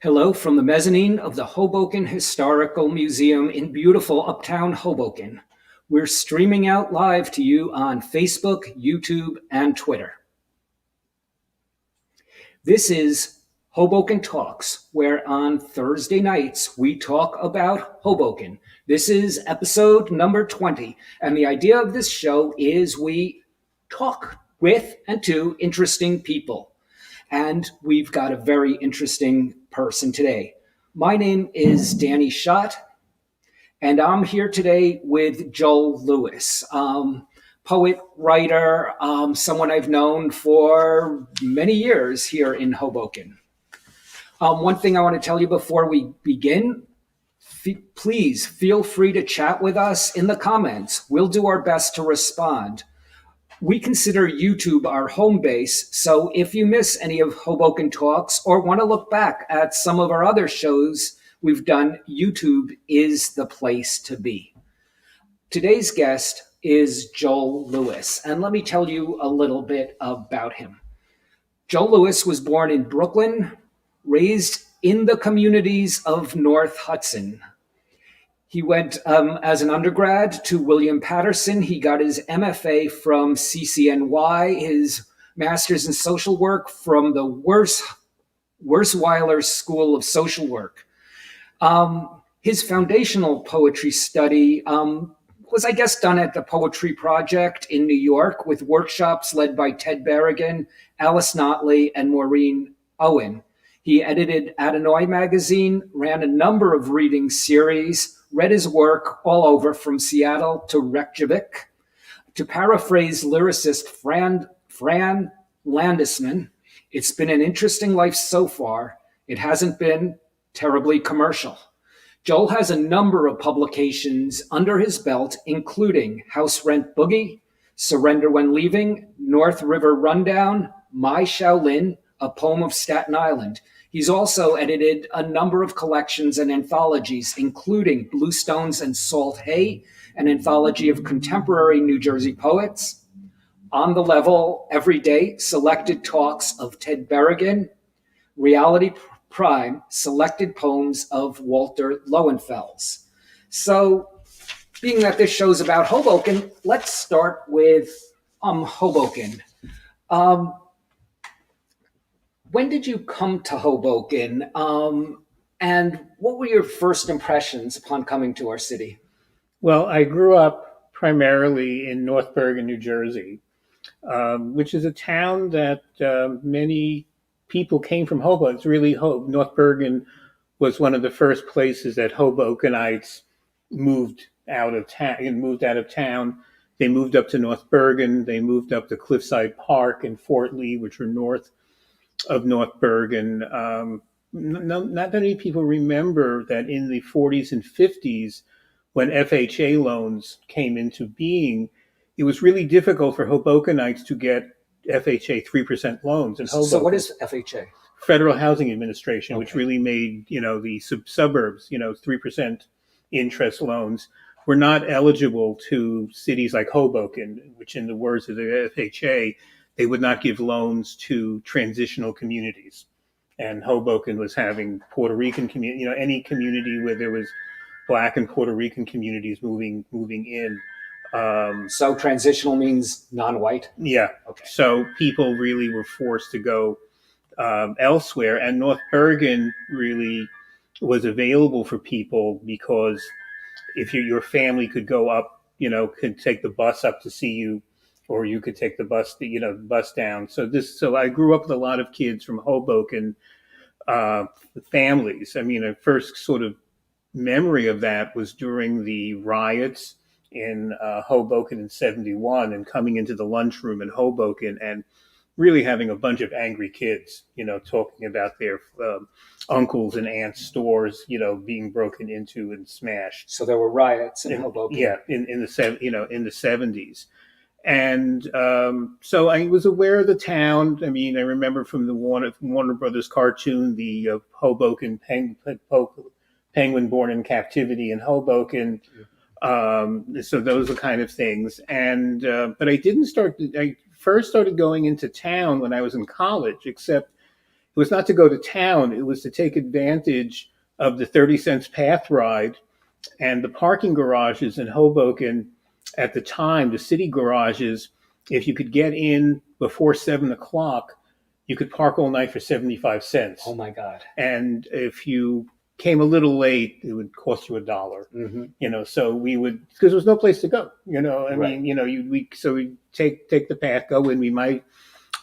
Hello from the mezzanine of the Hoboken Historical Museum in beautiful uptown Hoboken. We're streaming out live to you on Facebook, YouTube, and Twitter. This is Hoboken Talks, where on Thursday nights we talk about Hoboken. This is episode number 20, and the idea of this show is we talk with and to interesting people. And we've got a very interesting person today. My name is Danny Schott, and I'm here today with Joel Lewis, poet, writer, someone I've known for many years here in Hoboken. One thing I want to tell you before we begin, please feel free to chat with us in the comments. We'll do our best to respond. We consider YouTube our home base, so if you miss any of Hoboken Talks or want to look back at some of our other shows we've done, YouTube is the place to be. Today's guest is Joel Lewis, and let me tell you a little bit about him. Joel Lewis was born in Brooklyn, raised in the communities of North Hudson. He went as an undergrad to William Patterson. He got his MFA from CCNY, his master's in social work from the Wursweiler School of Social Work. His foundational poetry study was, I guess, done at the Poetry Project in New York with workshops led by Ted Berrigan, Alice Notley, and Maureen Owen. He edited Adonai magazine, ran a number of reading series, read his work all over from Seattle to Reykjavik. To paraphrase lyricist Fran Landesman, it's been an interesting life so far. It hasn't been terribly commercial. Joel has a number of publications under his belt, including House Rent Boogie, Surrender When Leaving, North River Rundown, My Shaolin, A Poem of Staten Island. He's also edited a number of collections and anthologies, including Bluestones and Salt Hay, an anthology of contemporary New Jersey poets, On the Level, Every Day, selected talks of Ted Berrigan, Reality Prime, selected poems of Walter Lowenfels. So, being that this show's about Hoboken, let's start with Hoboken. When did you come to Hoboken, and what were your first impressions upon coming to our city? Well, I grew up primarily in North Bergen, New Jersey, which is a town that many people came from Hoboken. It's really North Bergen was one of the first places that Hobokenites moved out of town. They moved up to North Bergen. They moved up to Cliffside Park and Fort Lee, which were north of North Bergen. Not that many people remember that in the 40s and 50s, when FHA loans came into being, it was really difficult for Hobokenites to get FHA 3% loans in Hoboken. So what is FHA? Federal Housing Administration, Okay. Which really made, the suburbs, 3% interest loans were not eligible to cities like Hoboken, which in the words of the FHA, they would not give loans to transitional communities. And Hoboken was having Puerto Rican community, any community where there was Black and Puerto Rican communities moving in. So transitional means non-white? Yeah. Okay. So people really were forced to go elsewhere. And North Bergen really was available for people because if your family could go up, could take the bus up to see you, or you could take the bus down. So I grew up with a lot of kids from Hoboken families. I mean, a first sort of memory of that was during the riots in Hoboken in 71 and coming into the lunchroom in Hoboken and really having a bunch of angry kids, talking about their uncles and aunts' stores, being broken into and smashed. So there were riots in Hoboken. Yeah, in the 70s. And so I was aware of the town. I mean, I remember from the Warner Brothers cartoon, the Hoboken penguin born in captivity in Hoboken. So those are kind of things. And but I first started going into town when I was in college, except was not to go to town. It was to take advantage of the 30 cents path ride and the parking garages in Hoboken at the time, the city garages. If you could get in before 7 o'clock, you could park all night for 75 cents. Oh my God. And if you came a little late, it would cost you $1. Mm-hmm. So we would, because there was no place to go. I Right. mean, so we take the path, go in. We might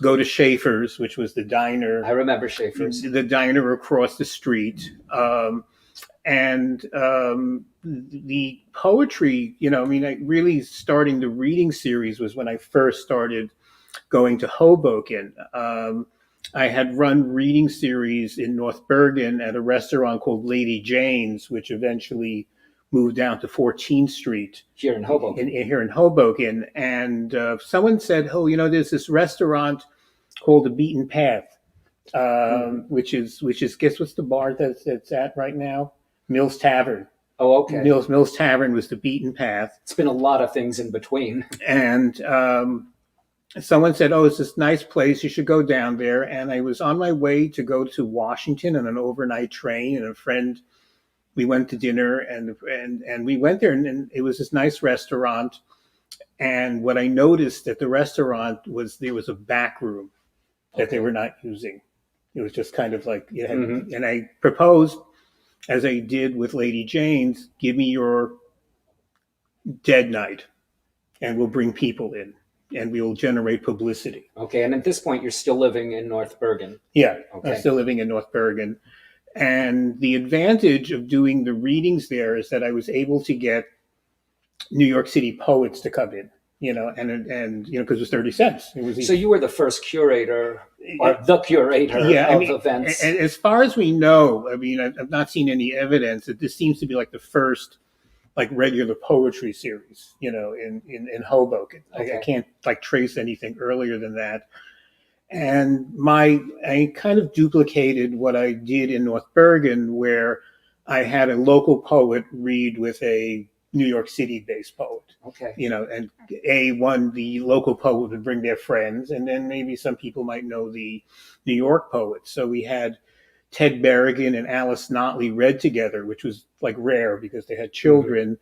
go to Schaefer's, which was the diner. I remember Schaefer's. The diner across the street. And the poetry, I mean, really starting the reading series was when I first started going to Hoboken. I had run reading series in North Bergen at a restaurant called Lady Jane's, which eventually moved down to 14th Street Here in Hoboken. Here in Hoboken. And someone said, "Oh, there's this restaurant called The Beaten Path, which is guess what's the bar that's at right now? Mills Tavern." Oh, okay. Mills Tavern was The Beaten Path. It's been a lot of things in between. And someone said, "Oh, it's this nice place. You should go down there." And I was on my way to go to Washington on an overnight train, and a friend, we went to dinner, and we went there, and it was this nice restaurant. And what I noticed at the restaurant was there was a back room that they were not using. It was just kind of like it had, and I proposed, as I did with Lady Jane's, give me your dead night, and we'll bring people in, and we will generate publicity. Okay, and at this point, you're still living in North Bergen. Yeah, Okay. I'm still living in North Bergen. And the advantage of doing the readings there is that I was able to get New York City poets to come in, and because it was 30 cents. It was easy. So you were the first curator, or the curator of events. And as far as we know, I mean, I've not seen any evidence that this seems to be like the first regular poetry series, in Hoboken. Okay. I can't trace anything earlier than that. And I kind of duplicated what I did in North Bergen, where I had a local poet read with a New York City-based poet. Okay. And the local poet would bring their friends, and then maybe some people might know the New York poet. So we had Ted Berrigan and Alice Notley read together, which was rare because they had children.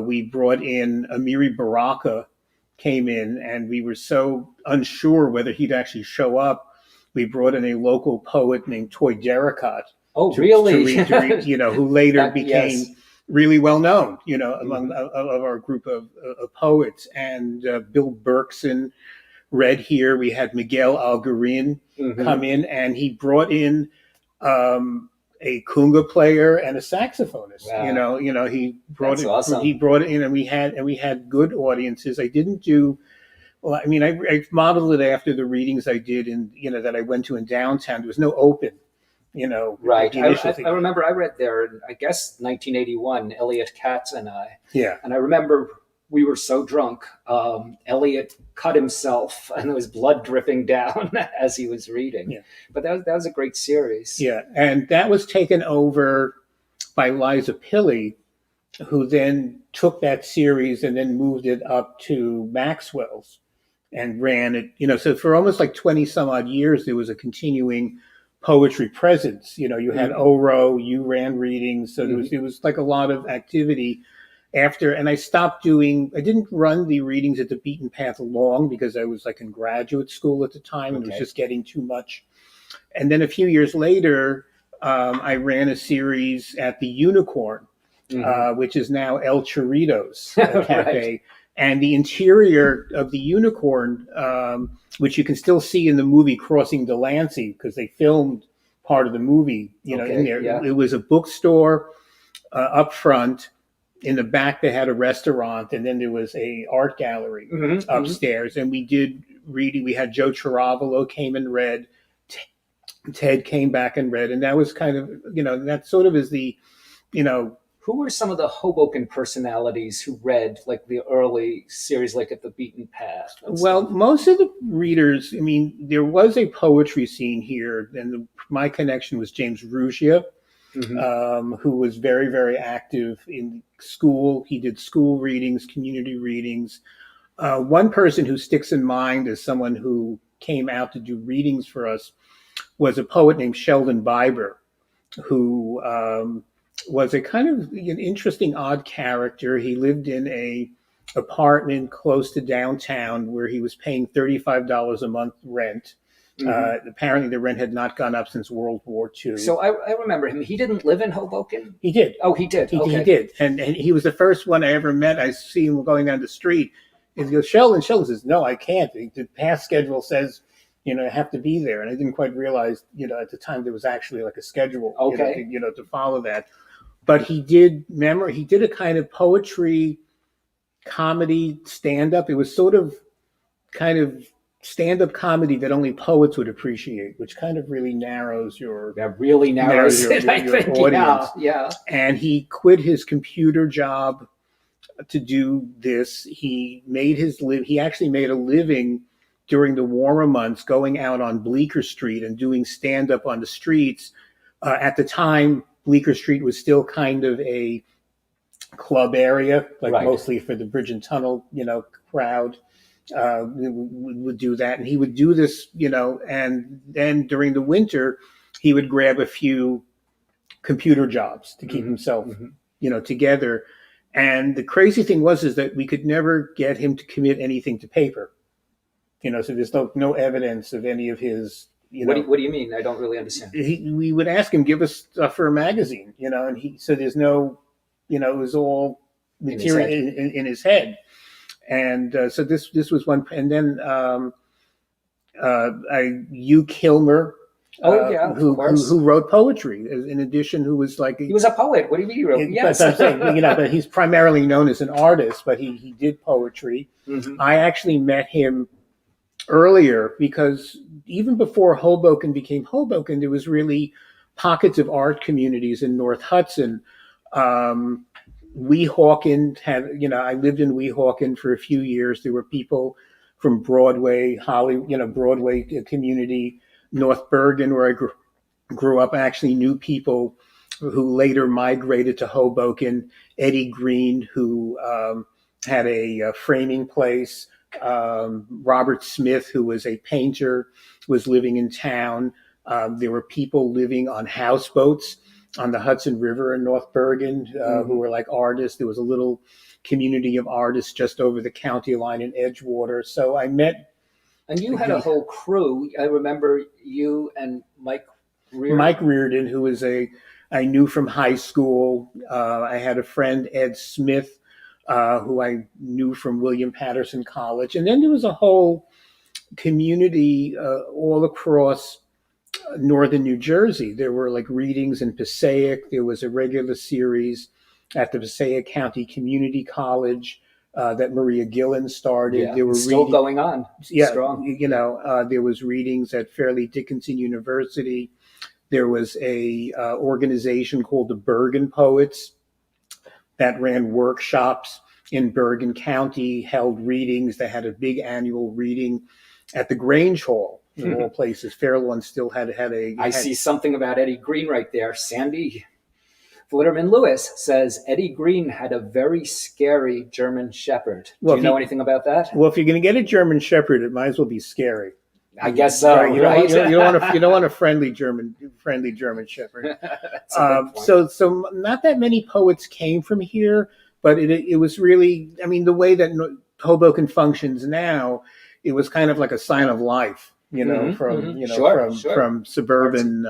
We brought in Amiri Baraka, came in, and we were so unsure whether he'd actually show up. We brought in a local poet named Toy Derricott. Oh, really? To read, who later became yes. really well known, among of our group of poets. And Bill Berkson read here. We had Miguel Algarin come in, and he brought in a conga player and a saxophonist. Wow. He brought it. Awesome. He brought it in, and we had good audiences. I didn't do. Well, I mean, I modeled it after the readings I did that I went to in downtown. There was no open. Right. I remember I read there in, I guess, 1981, Elliot Katz and I. Yeah. And I remember we were so drunk. Elliot cut himself and there was blood dripping down as he was reading. Yeah. But that was a great series. Yeah. And that was taken over by Liza Pilley, who then took that series and then moved it up to Maxwell's and ran it. So for almost 20 some odd years, there was a continuing poetry presence. You had Oro, you ran readings, so there was a lot of activity after. And I didn't run the readings at the Beaten Path long because I was in graduate school at the time, and it was just getting too much. And then a few years later, I ran a series at the Unicorn, which is now El Chorritos Cafe. Right. And the interior of the Unicorn, which you can still see in the movie Crossing Delancey, because they filmed part of the movie, in there. Yeah. It was a bookstore up front. In the back, they had a restaurant, and then there was a art gallery upstairs. And we did reading. We had Joe Chiaravolo came and read. Ted came back and read, and that was kind of, that sort of is the, Who were some of the Hoboken personalities who read the early series, at the Beaten Path? Well, most of the readers, I mean, there was a poetry scene here, and my connection was James Ruggia, who was very, very active in school. He did school readings, community readings. One person who sticks in mind as someone who came out to do readings for us was a poet named Sheldon Biber, who was a kind of an interesting, odd character. He lived in a apartment close to downtown where he was paying $35 a month rent. Apparently, the rent had not gone up since World War II. So I remember him. He didn't live in Hoboken? He did. Oh, he did. Okay. He did. And he was the first one I ever met. I see him going down the street. He goes, Sheldon. Sheldon says, no, I can't. The pass schedule says, I have to be there. And I didn't quite realize, at the time there was actually like a schedule, Okay. To follow that. But he did a kind of poetry, comedy, stand-up. It was sort of kind of stand-up comedy that only poets would appreciate, which kind of really narrows your audience. Yeah. And he quit his computer job to do this. He actually made a living during the warmer months going out on Bleecker Street and doing stand-up on the streets. At the time, Bleecker Street was still kind of a club area, mostly for the Bridge and Tunnel, crowd. Would do that, and he would do this, and then during the winter, he would grab a few computer jobs to keep himself, together. And the crazy thing is that we could never get him to commit anything to paper, so there's no evidence of any of his. What do you mean? I don't really understand. We would ask him, give us stuff for a magazine, and he said there's no, it was all material in his head. And so this was one, and then Hugh Kilmer, who wrote poetry in addition, who was like he was a poet. What do you mean he wrote? Yes, I'm saying, but he's primarily known as an artist, but he did poetry. I actually met him earlier because even before Hoboken became Hoboken, there was really pockets of art communities in North Hudson. Weehawken I lived in Weehawken for a few years. There were people from Broadway, Broadway community, North Bergen, where I grew up. I actually knew people who later migrated to Hoboken. Eddie Green, who had a framing place. Robert Smith, who was a painter, was living in town. There were people living on houseboats on the Hudson River in North Bergen, who were like artists. There was a little community of artists just over the county line in Edgewater. So I met. And you had a whole crew. I remember you and Mike Reardon, who was I knew from high school. I had a friend, Ed Smith, who I knew from William Patterson College. And then there was a whole community all across northern New Jersey. There were like readings in Passaic. There was a regular series at the Passaic County Community College that Maria Gillen started. Yeah, there were still going on. Yeah, strong. There was readings at Fairleigh Dickinson University. There was a organization called the Bergen Poets that ran workshops in Bergen County, held readings. They had a big annual reading at the Grange Hall. In all places, Fairlawn still had a. I see something about Eddie Green right there. Sandy Flitterman Lewis says Eddie Green had a very scary German Shepherd. Do you know anything about that? Well, if you're going to get a German Shepherd, it might as well be scary. I guess so. Right? You don't want a friendly German Shepherd. So not that many poets came from here, but it was really. I mean, the way that Hoboken functions now, it was kind of like a sign of life. From suburban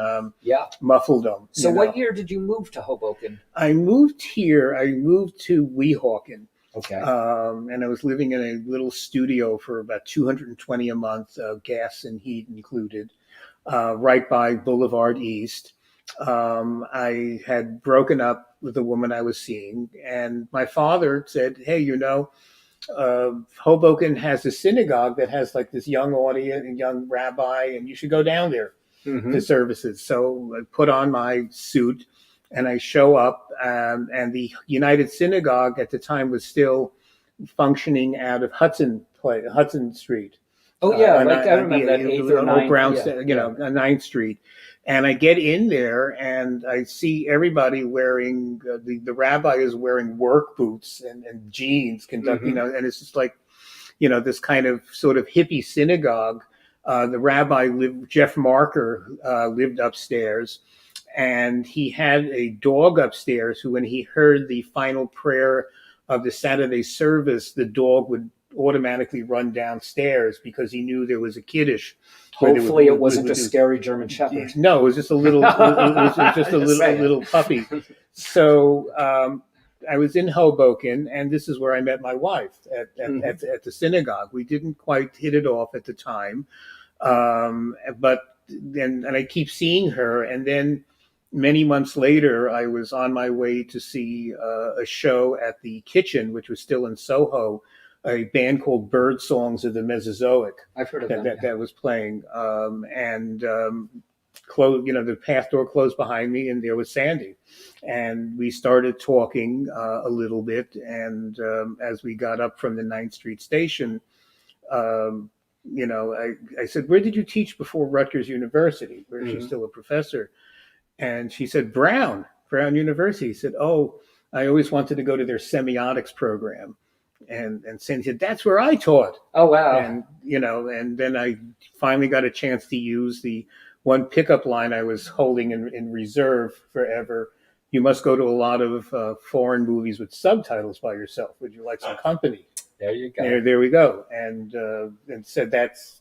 muffledom. So what year did you move to Hoboken? I moved to Weehawken. Okay. And I was living in a little studio for about $220 a month, gas and heat included, right by Boulevard East. I had broken up with the woman I was seeing, and my father said, "Hey, Hoboken has a synagogue that has like this young audience, a young rabbi, and you should go down there to services." So I put on my suit and I show up, and the United Synagogue at the time was still functioning out of Hudson Street. Oh yeah, I remember that 8th or 9th, Brown, 9th Street. And I get in there and I see everybody wearing, the rabbi is wearing work boots and jeans conducting, and it's just like, this kind of sort of hippie synagogue. The rabbi Jeff Marker, lived upstairs, and he had a dog upstairs who, when he heard the final prayer of the Saturday service, the dog would automatically run downstairs because he knew there was a kiddush. Hopefully, it wasn't a scary German Shepherd. No, it was just a little, it was just a little puppy. So I was in Hoboken, and this is where I met my wife at the synagogue. We didn't quite hit it off at the time, but then, and I keep seeing her, and then many months later, I was on my way to see a show at the Kitchen, which was still in Soho, a band called Bird Songs of the Mesozoic. I've heard of them. That was playing, and the path door closed behind me, and there was Sandy, and we started talking a little bit. And as we got up from the 9th Street station, I said, "Where did you teach before Rutgers University? Where she's still a professor?" And she said, Brown University. He said, "Oh, I always wanted to go to their semiotics program." And Sandy said, "That's where I taught." Oh, wow. And, and then I finally got a chance to use the one pickup line I was holding in reserve forever. "You must go to a lot of foreign movies with subtitles by yourself. Would you like some company?" There you go. There we go. And said that's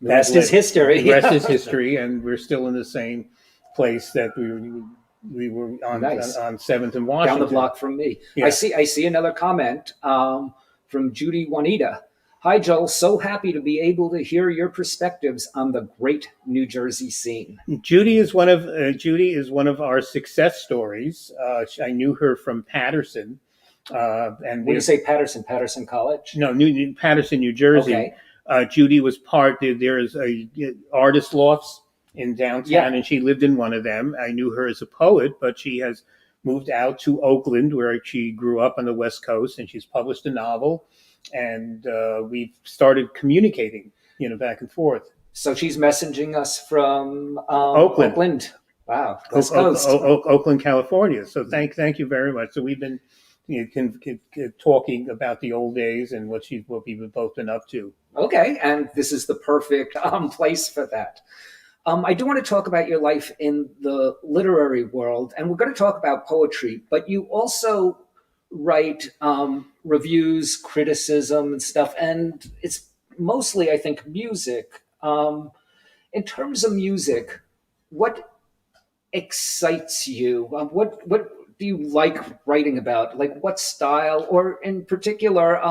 the rest is history. The rest is history, and we're still in the same place that we were on, nice. on 7th and Washington. Down the block from me. Yeah. I see another comment from Judy Juanita. "Hi, Joel. So happy to be able to hear your perspectives on the great New Jersey scene." Judy is one of our success stories. I knew her from Patterson. And when you say Patterson College? No, Patterson, New Jersey. Okay. Judy was there's a artist lofts in downtown, and she lived in one of them. I knew her as a poet, but she has moved out to Oakland, where she grew up on the West Coast, and she's published a novel, and we've started communicating, back and forth. So she's messaging us from Oakland. Wow, West Coast. Oakland, California. So thank you very much. So we've been talking about the old days and what we've both been up to. Okay, and this is the perfect place for that. I do want to talk about your life in the literary world, and we're going to talk about poetry, but you also write reviews, criticism, and stuff, and it's mostly, I think, music. In terms of music, what excites you? What do you like writing about? Like what style, or in particular,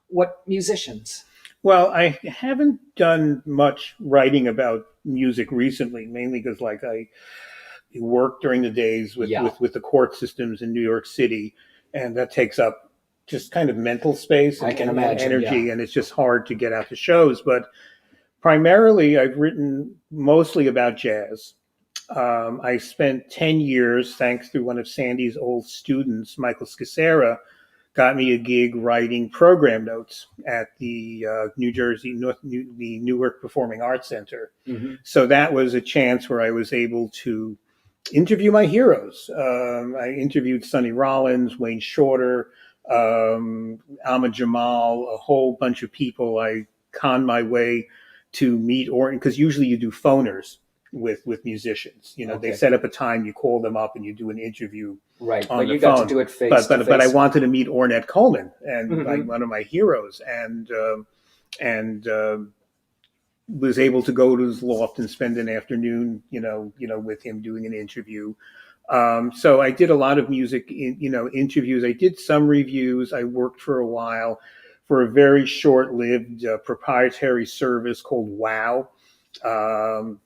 what musicians? Well, I haven't done much writing about music recently, mainly because I work during the days with the court systems in New York City, and that takes up just kind of mental space and, I can imagine, energy, and it's just hard to get out to shows. But primarily, I've written mostly about jazz. I spent 10 years, thanks to one of Sandy's old students, Michael Scacera, got me a gig writing program notes at the the Newark Performing Arts Center. Mm-hmm. So that was a chance where I was able to interview my heroes. I interviewed Sonny Rollins, Wayne Shorter, Ahmad Jamal, a whole bunch of people. I conned my way to meet, because usually you do phoners with musicians. They set up a time, you call them up, and you do an interview. Right, on but the you phone. Got to do it face to face. But I wanted to meet Ornette Coleman, and mm-hmm. one of my heroes, and was able to go to his loft and spend an afternoon, with him doing an interview. So I did a lot of music, interviews. I did some reviews. I worked for a while for a very short-lived proprietary service called WOW,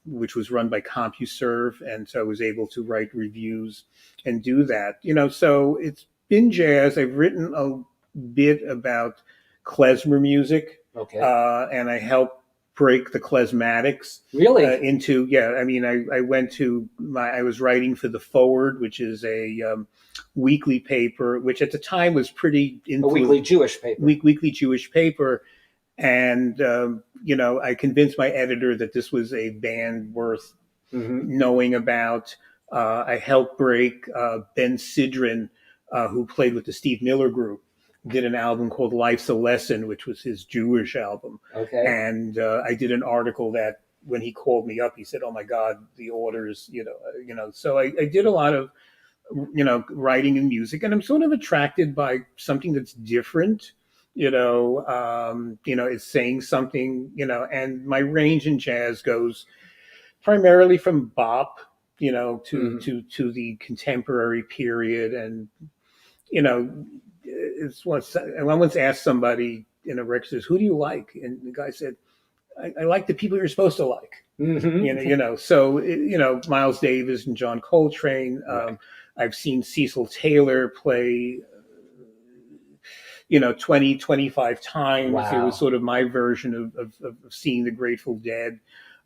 which was run by CompuServe, and so I was able to write reviews and do that. So it's been jazz. I've written a bit about klezmer music, and I helped break the klezmatics. Really? I was writing for The Forward, which is a weekly paper, which at the time was pretty a weekly Jewish paper. Weekly Jewish paper. And, I convinced my editor that this was a band worth knowing about. I helped break Ben Sidran, who played with the Steve Miller Group. did an album called Life's a Lesson, which was his Jewish album. Okay. And I did an article that when he called me up, he said, "Oh my God, the orders, So I did a lot of, writing and music, and I'm sort of attracted by something that's different. It's saying something, and my range in jazz goes primarily from bop, to the contemporary period. And, I once asked somebody in a record says, "Who do you like?" And the guy said, I like the people you're supposed to like. So Miles Davis and John Coltrane. Right. I've seen Cecil Taylor play 20, 25 times. Wow. It was sort of my version of seeing the Grateful Dead.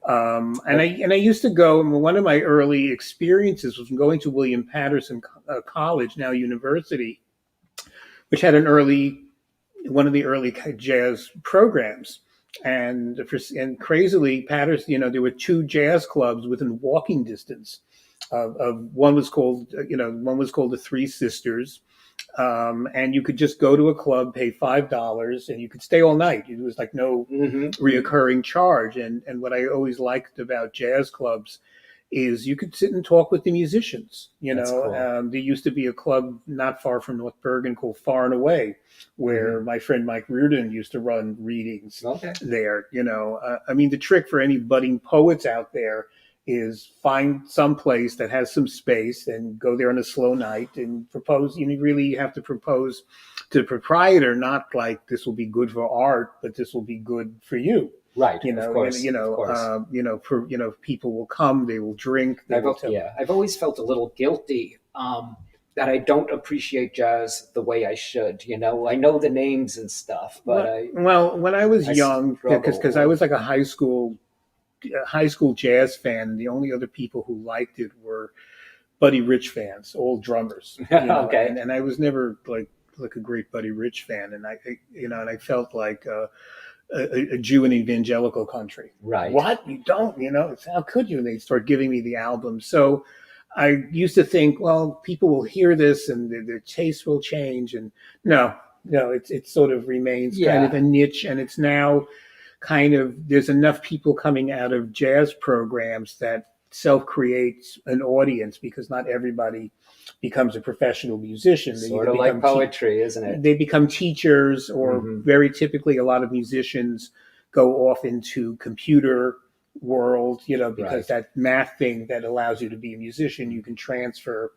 And I used to go, one of my early experiences was going to William Patterson College, now university, which had one of the early jazz programs. And crazily, Patterson, there were two jazz clubs within walking distance. One was called the Three Sisters, and you could just go to a club, pay $5, and you could stay all night. It was like no reoccurring charge. And what I always liked about jazz clubs is you could sit and talk with the musicians. Cool. There used to be a club not far from North Bergen called Far and Away, where my friend Mike Reardon used to run readings there. The trick for any budding poets out there is find some place that has some space and go there on a slow night and propose. You really have to propose to the proprietor, not like this will be good for art, but this will be good for you. Right. Of course. People will come, they will drink. I've always felt a little guilty that I don't appreciate jazz the way I should. I know the names and stuff, but when I was young, because I was like a high school jazz fan, the only other people who liked it were Buddy Rich fans, all drummers. Okay. And I was never like a great Buddy Rich fan, and I felt like a Jew in evangelical country. Right. What? You don't, how could you? And they start giving me the album. So I used to think, well, people will hear this and their taste will change. And no, it sort of remains kind of a niche. And it's now there's enough people coming out of jazz programs that self-creates an audience, because not everybody becomes a professional musician. Sort of like poetry, isn't it? They become teachers, or very typically a lot of musicians go off into computer world, because that math thing that allows you to be a musician, you can transfer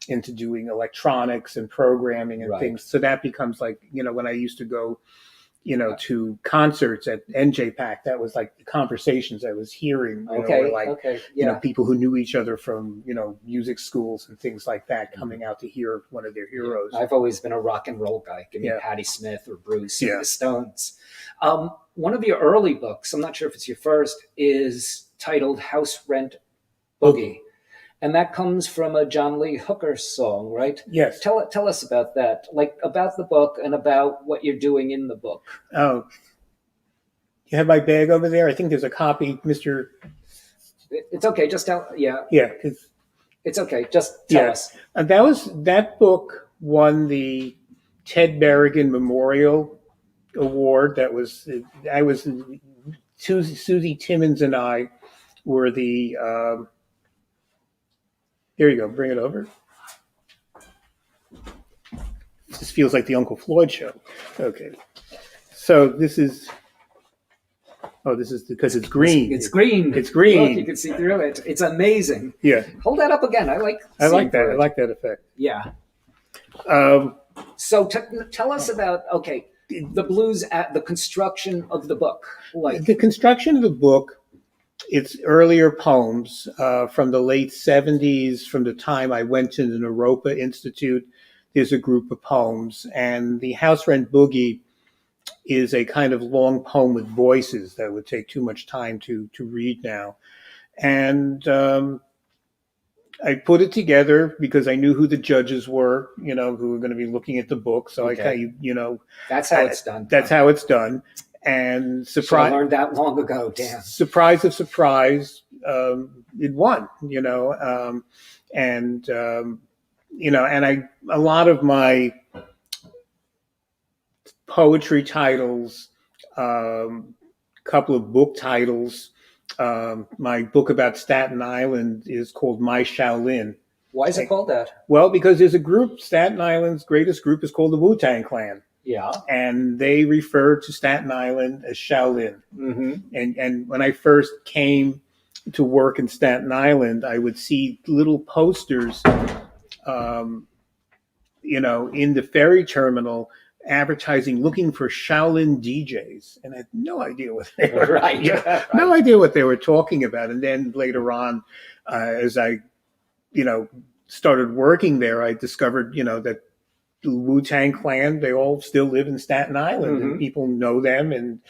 into doing electronics and programming and things. So that becomes like, when I used to go, to concerts at NJPAC, that was like the conversations I was hearing, people who knew each other from, music schools and things like that, coming out to hear one of their heroes. I've always been a rock and roll guy. Give me Patti Smith or Bruce or the Stones. One of your early books, I'm not sure if it's your first, is titled House Rent Boogie. And that comes from a John Lee Hooker song, right? Yes. Tell us about that, like about the book and about what you're doing in the book. Oh, you have my bag over there? I think there's a copy, Mr. It's okay. Just tell. Yeah. Yeah. It's okay. Just tell us. That book won the Ted Berrigan Memorial Award. Susie Timmons and I were the. There you go. Bring it over. This feels like the Uncle Floyd show. Okay. So this is because it's green. It's green. It's green. Look, you can see through it. It's amazing. Yeah. Hold that up again. I like that. I like that effect. Yeah. So tell us about, the blues at the construction of the book. The construction of the book, it's earlier poems from the late 70s, from the time I went to the Naropa Institute. There's a group of poems, and the House Rent Boogie is a kind of long poem with voices that would take too much time to read now. And I put it together because I knew who the judges were, who were going to be looking at the book. So that's how it's done. That's how it's done. And surprise! I learned that long ago. Damn. Surprise of surprise, it won. And a lot of my poetry titles, couple of book titles. My book about Staten Island is called My Shaolin. Why is it called that? Well, because there's a group, Staten Island's greatest group is called the Wu-Tang Clan. Yeah. And they refer to Staten Island as Shaolin. Mm-hmm. And when I first came to work in Staten Island, I would see little posters, in the ferry terminal advertising, looking for Shaolin DJs. And I had no idea what they were. Right. Right. No idea what they were talking about. And then later on, as I, started working there, I discovered, that the Wu-Tang Clan, they all still live in Staten Island, Mm-hmm. and people know them, and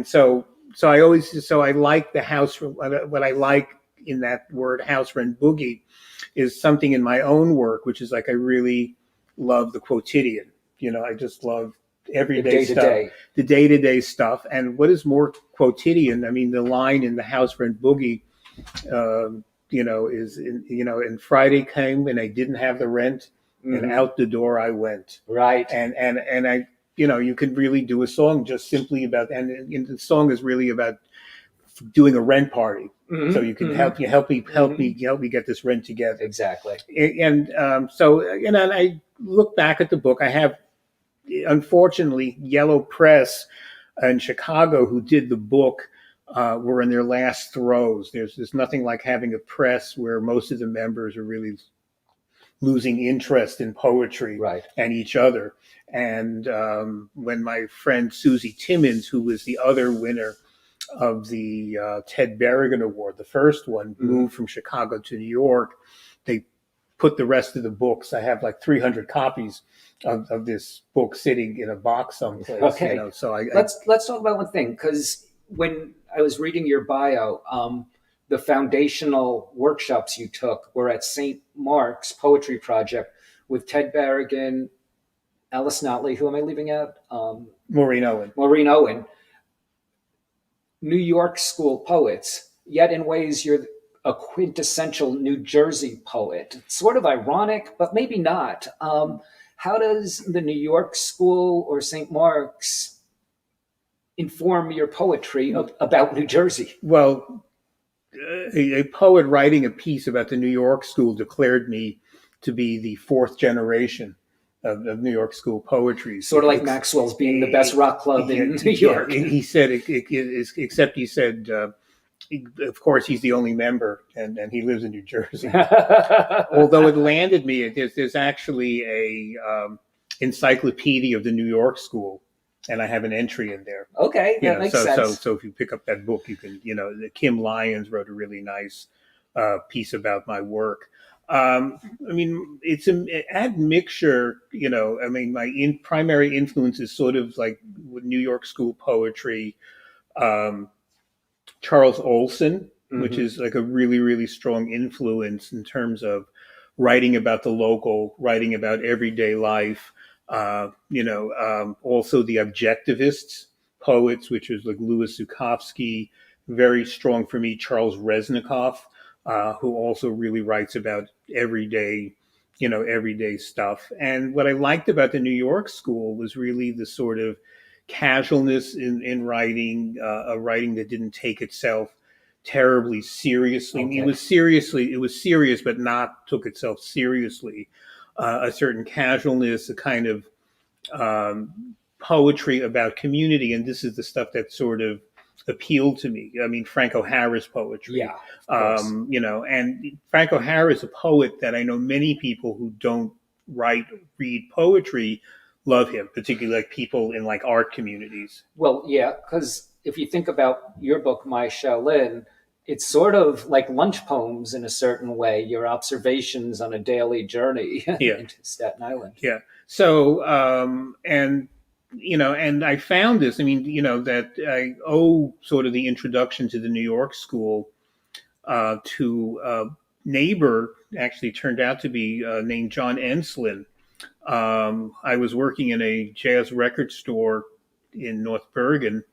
so I like the house. What I like in that word house rent boogie is something in my own work, which is like I really love the quotidian. I just love everyday stuff, the day-to-day stuff. And what is more quotidian? I mean, the line in the house rent boogie, is and Friday came and I didn't have the rent, Mm-hmm. and out the door I went. Right. And I, you could really do a song just simply about, and the song is really about doing a rent party. Mm-hmm. So you can Mm-hmm. help me get this rent together. Exactly. And and I look back at the book. I have, unfortunately, Yellow Press in Chicago, who did the book, were in their last throes. There's nothing like having a press where most of the members are really losing interest in poetry, right, and each other. And when my friend Susie Timmons, who was the other winner of the Ted Berrigan Award, the first one, Mm-hmm. moved from Chicago to New York, they put the rest of the books. I have like 300 copies of this book sitting in a box someplace. Okay. So let's talk about one thing, because when I was reading your bio, the foundational workshops you took were at St. Mark's Poetry Project with Ted Berrigan, Alice Notley, who am I leaving out? Maureen Owen. Maureen Owen. New York School poets, yet in ways you're a quintessential New Jersey poet. It's sort of ironic, but maybe not. How does the New York School or St. Mark's inform your poetry about New Jersey? Well, a poet writing a piece about the New York School declared me to be the fourth generation of New York School poetry. Sort of like Maxwell's being the best rock club in New York. He said, except he said, of course, he's the only member, and he lives in New Jersey. Although it landed me, there's actually a encyclopedia of the New York School, and I have an entry in there. Okay, that makes sense. So if you pick up that book, you can, Kim Lyons wrote a really nice piece about my work. I mean, it's an admixture, my primary influence is sort of like with New York School poetry, Charles Olson, mm-hmm. which is like a really, really strong influence in terms of writing about the local, writing about everyday life. Also the objectivists, poets, which is like Louis Zukofsky, very strong for me, Charles Reznikoff, who also really writes about everyday stuff. And what I liked about the New York School was really the sort of casualness in writing, a writing that didn't take itself terribly seriously. Okay. It was serious, but not took itself seriously. A certain casualness, a kind of poetry about community, and this is the stuff that sort of appealed to me. I mean, Frank O'Hara's poetry. Yeah. And Frank O'Hara is a poet that I know many people who don't read poetry love him, particularly like people in like art communities. Well, yeah, because if you think about your book, My Shaolin, it's sort of like lunch poems in a certain way, your observations on a daily journey into Staten Island. Yeah. So, and I found this, that I owe sort of the introduction to the New York School to a neighbor, actually turned out to be named John Enslin. I was working in a jazz record store in North Bergen,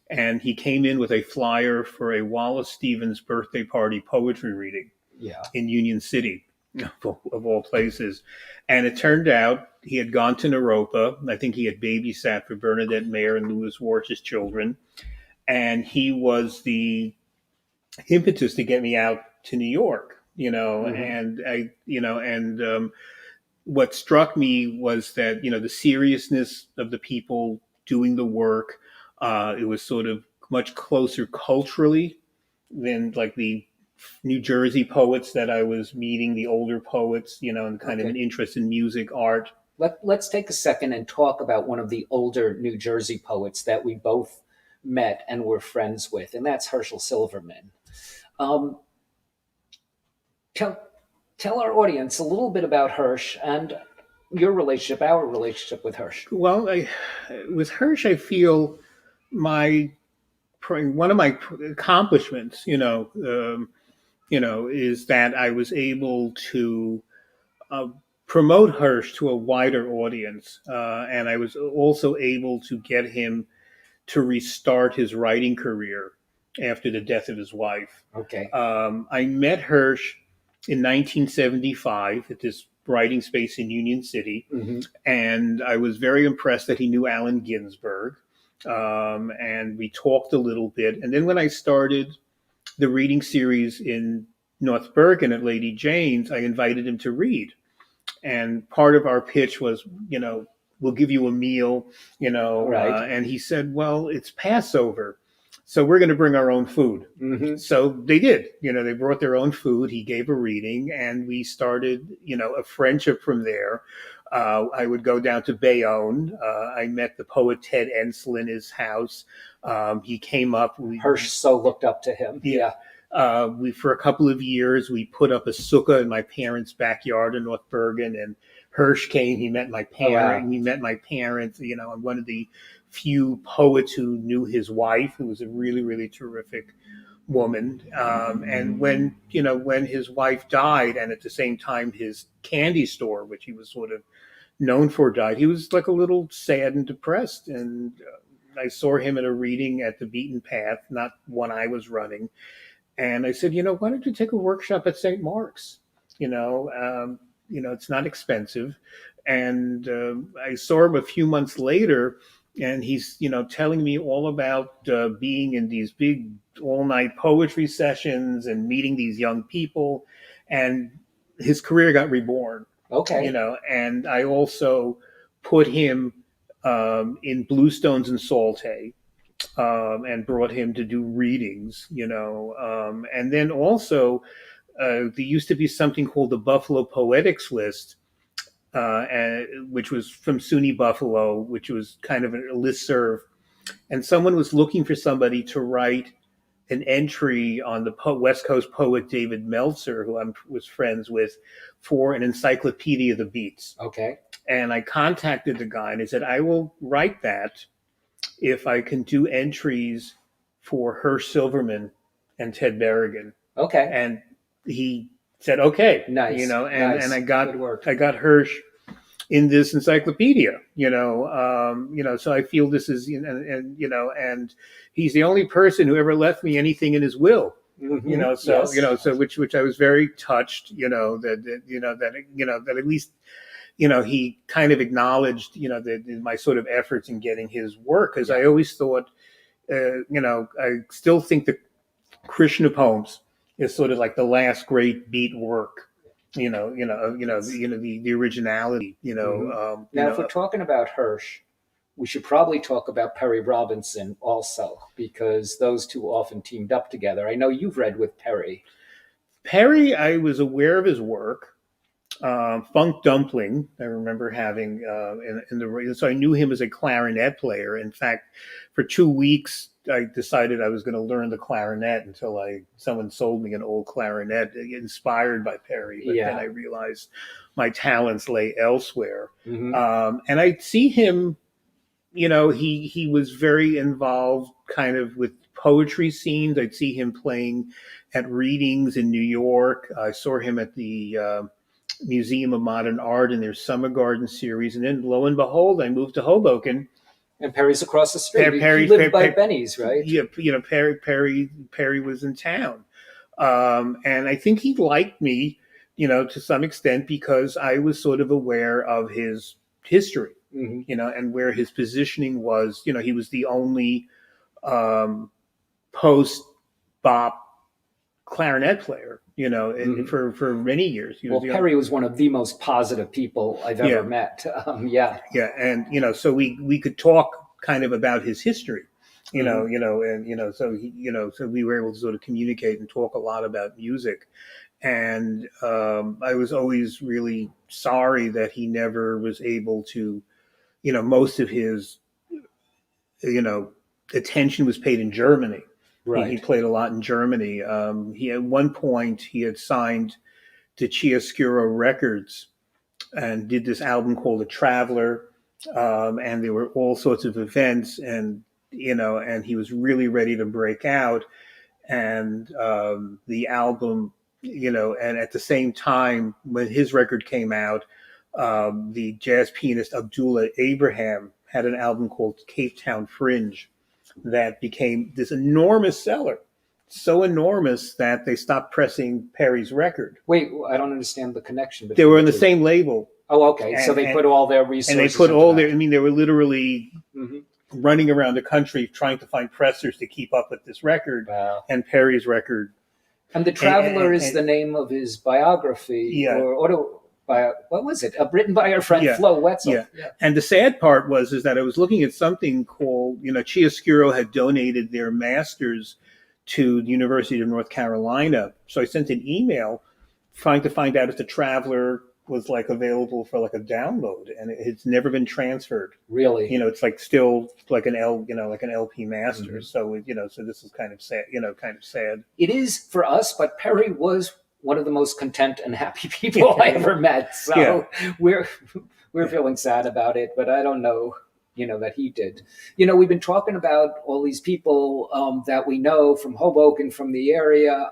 and he came in with a flyer for a Wallace Stevens birthday party poetry reading in Union City. of all places. And it turned out he had gone to Naropa. I think he had babysat for Bernadette Mayer and Louis Warch's children. And he was the impetus to get me out to New York, and what struck me was that, the seriousness of the people doing the work, it was sort of much closer culturally than like the New Jersey poets that I was meeting, the older poets, and kind of an interest in music, art. Let's take a second and talk about one of the older New Jersey poets that we both met and were friends with, and that's Herschel Silverman. Tell our audience a little bit about Hirsch and our relationship with Hirsch. Well, with Hirsch, I feel one of my accomplishments, is that I was able to promote Hirsch to a wider audience, and I was also able to get him to restart his writing career after the death of his wife. Okay. I met Hirsch in 1975 at this writing space in Union City, and I was very impressed that he knew Allen Ginsberg, and we talked a little bit. And then when I started the reading series in North Bergen at Lady Jane's, I invited him to read. And part of our pitch was, we'll give you a meal, right. And he said, well, it's Passover, so we're going to bring our own food. So they did, they brought their own food. He gave a reading, and we started, a friendship from there. I would go down to Bayonne. I met the poet Ted Ensel in his house. He came up. Hirsch so looked up to him. Yeah. For a couple of years, we put up a sukkah in my parents' backyard in North Bergen, and Hirsch came. He met my parents. We met my parents. I'm one of the few poets who knew his wife, who was a really, really terrific woman. And when his wife died, and at the same time his candy store, which he was sort of known for, died, he was like a little sad and depressed. And I saw him at a reading at the Beaten Path, not one I was running. And I said, why don't you take a workshop at St. Mark's? It's not expensive. And I saw him a few months later, and he's, telling me all about being in these big all-night poetry sessions and meeting these young people. And his career got reborn. Okay. And I also put him in Bluestones and Salté. And brought him to do readings, and then also there used to be something called the Buffalo Poetics List, which was from SUNY Buffalo, which was kind of a listserv, and someone was looking for somebody to write an entry on the West Coast poet David Meltzer, who I was friends with, for an encyclopedia of the beats. Okay. And I contacted the guy, and he said, I will write that if I can do entries for Herschel Silverman and Ted Berrigan. Okay. And he said, okay. Nice. And nice. I got Hirsch in this encyclopedia, so I feel this is, and he's the only person who ever left me anything in his will. Which I was very touched, that at least, he kind of acknowledged, my sort of efforts in getting his work. Because I always thought, I still think that Krishna poems is sort of like the last great beat work, the originality, Now, if we're talking about Hirsch, we should probably talk about Perry Robinson also, because those two often teamed up together. I know you've read with Perry. Perry, I was aware of his work. Funk Dumpling, I remember having in the, so I knew him as a clarinet player. In fact, for 2 weeks, I decided I was going to learn the clarinet until someone sold me an old clarinet inspired by Perry. But then I realized my talents lay elsewhere. And I see him, he was very involved kind of with poetry scenes. I'd see him playing at readings in New York. I saw him at the Museum of Modern Art in their Summer Garden series. And then lo and behold, I moved to Hoboken. And Perry's across the street. He lived by Benny's, right? Yeah, Perry was in town. And I think he liked me to some extent because I was sort of aware of his history, Hmm. and where his positioning was. He was the only post bop clarinet player, Hmm. for many years. He was Well, the only, Perry was one of the most positive people I've ever yeah, met. Yeah. yeah, and so we could talk kind of about his history, Hmm. so we were able to sort of communicate and talk a lot about music. And I was always really sorry that he never was able to, most of his, you know, attention was paid in Germany. He Right. played a lot in Germany. He at one point he had signed to Chiaroscuro Records and did this album called The Traveler, and there were all sorts of events, and and he was really ready to break out, and the album, and at the same time when his record came out, the jazz pianist Abdullah Abraham had an album called Cape Town Fringe that became this enormous seller, so enormous that they stopped pressing Perry's record. Wait, I don't understand the connection They between were the on the two. same label, Oh, okay. So and they and, put all their and they resources put into all their. that. I mean, they were literally Hmm. running around the country trying to find pressers to keep up with this record, Wow. and Perry's record. And The And, Traveler is the name of his biography yeah, or what was it? Written by our friend yeah, Flo Wetzel. yeah. And the sad part was is that I was looking at something called, Chiaroscuro had donated their masters to the University of North Carolina. So I sent an email trying to find out if the Traveler was like available for like a download, and it's never been transferred. Really? It's like still like an like an LP master. Mhm. So so this is kind of sad. Kind of sad. It is for us, but Perry was one of the most content and happy people I ever met. So Yeah. we're we're feeling sad about it, but I don't know, that he did. We've been talking about all these people that we know from Hoboken, from the area.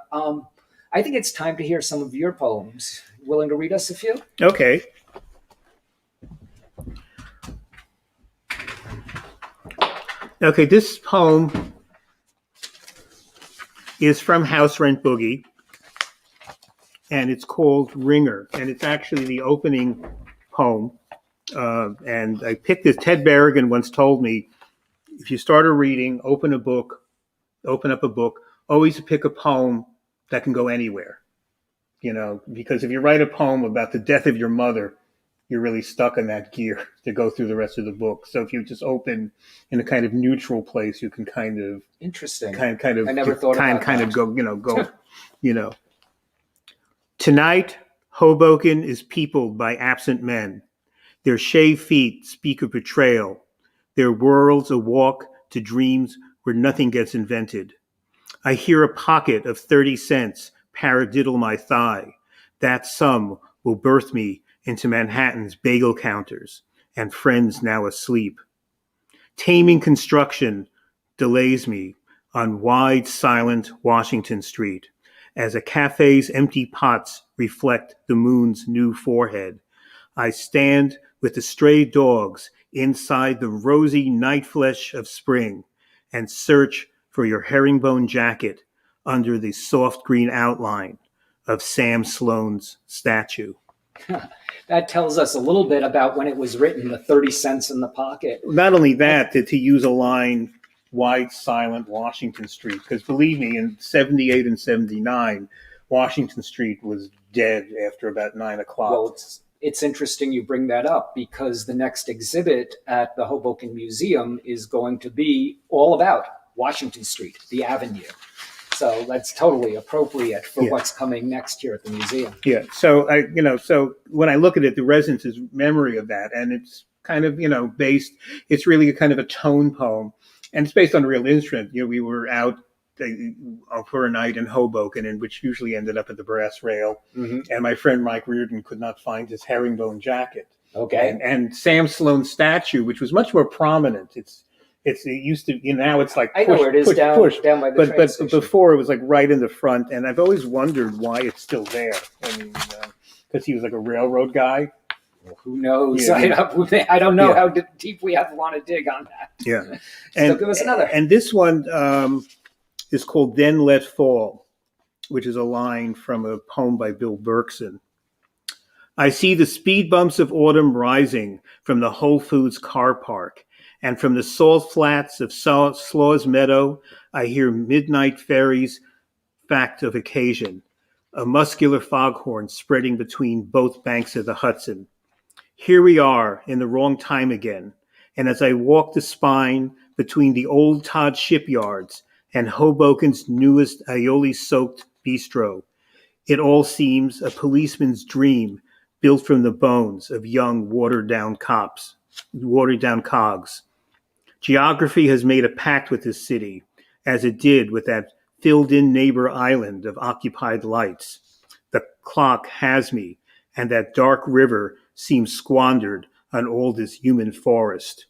I think it's time to hear some of your poems. Willing to read us a few? Okay. Okay. This poem is from House Rent Boogie, and it's called Ringer, and it's actually the opening poem. And I picked this. Ted Berrigan once told me, if you start a reading, open up a book, always pick a poem that can go anywhere. Because if you write a poem about the death of your mother, you're really stuck in that gear to go through the rest of the book. So if you just open in a kind of neutral place, you can kind of Interesting. kind of I never thought about kind that. of go. Tonight, Hoboken is peopled by absent men. Their shaved feet speak of betrayal. Their worlds a walk to dreams where nothing gets invented. I hear a pocket of 30 cents paradiddle my thigh. That sum will birth me into Manhattan's bagel counters and friends now asleep. Taming construction delays me on wide, silent Washington Street as a cafe's empty pots reflect the moon's new forehead. I stand with the stray dogs inside the rosy night flesh of spring and search for your herringbone jacket under the soft green outline of Sam Sloane's statue. That tells us a little bit about when it was written, the 30 cents in the pocket. Not only that, to use a line, wide, silent Washington Street, because believe me, in 78 and 79, Washington Street was dead after about 9 o'clock. Well, it's interesting you bring that up because the next exhibit at the Hoboken Museum is going to be all about Washington Street, the avenue. So that's totally appropriate for what's coming next year at the museum. Yeah. So so when I look at it, the residence is memory of that, and it's kind of based. It's really a kind of a tone poem, and it's based on a real instrument. We were out for a night in Hoboken, and which usually ended up at the Brass Rail. Mm-hmm. And my friend Mike Reardon could not find his herringbone jacket. Okay. And Sam Sloane's statue, which was much more prominent. It used to, now it's like I know where it is, down by the train but station. before it was like right in the front, and I've always wondered why it's still there. I mean, because he was like a railroad guy. Well, who knows? Yeah. I don't know how deep we have to want to dig on that. Yeah. So give us another. And this one is called "Then Let Fall," which is a line from a poem by Bill Berkson. I see the speed bumps of autumn rising from the Whole Foods car park, and from the salt flats of Slaw's Meadow, I hear midnight fairies' fact of occasion, a muscular foghorn spreading between both banks of the Hudson. Here we are in the wrong time again, and as I walk the spine between the old Todd shipyards and Hoboken's newest aioli-soaked bistro, it all seems a policeman's dream built from the bones of young watered-down cogs. Geography has made a pact with this city, as it did with that filled-in neighbor island of occupied lights. The clock has me, and that dark river seems squandered on all this human forest.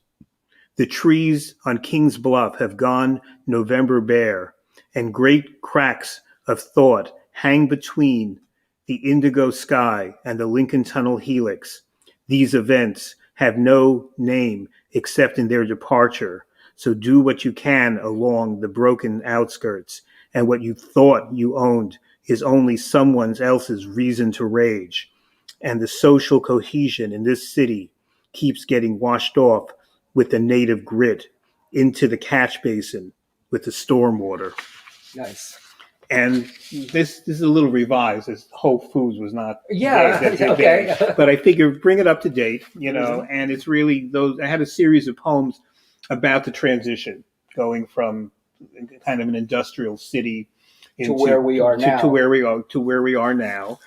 The trees on King's Bluff have gone November bare, and great cracks of thought hang between the indigo sky and the Lincoln Tunnel helix. These events have no name except in their departure, so do what you can along the broken outskirts, and what you thought you owned is only someone else's reason to rage. And the social cohesion in this city keeps getting washed off with the native grit into the catch basin with the stormwater. Nice. And this is a little revised, as Whole Foods was not. Okay. But I figure bring it up to date, and it's really those. I had a series of poems about the transition going from kind of an industrial city to where we are now. To where we are now.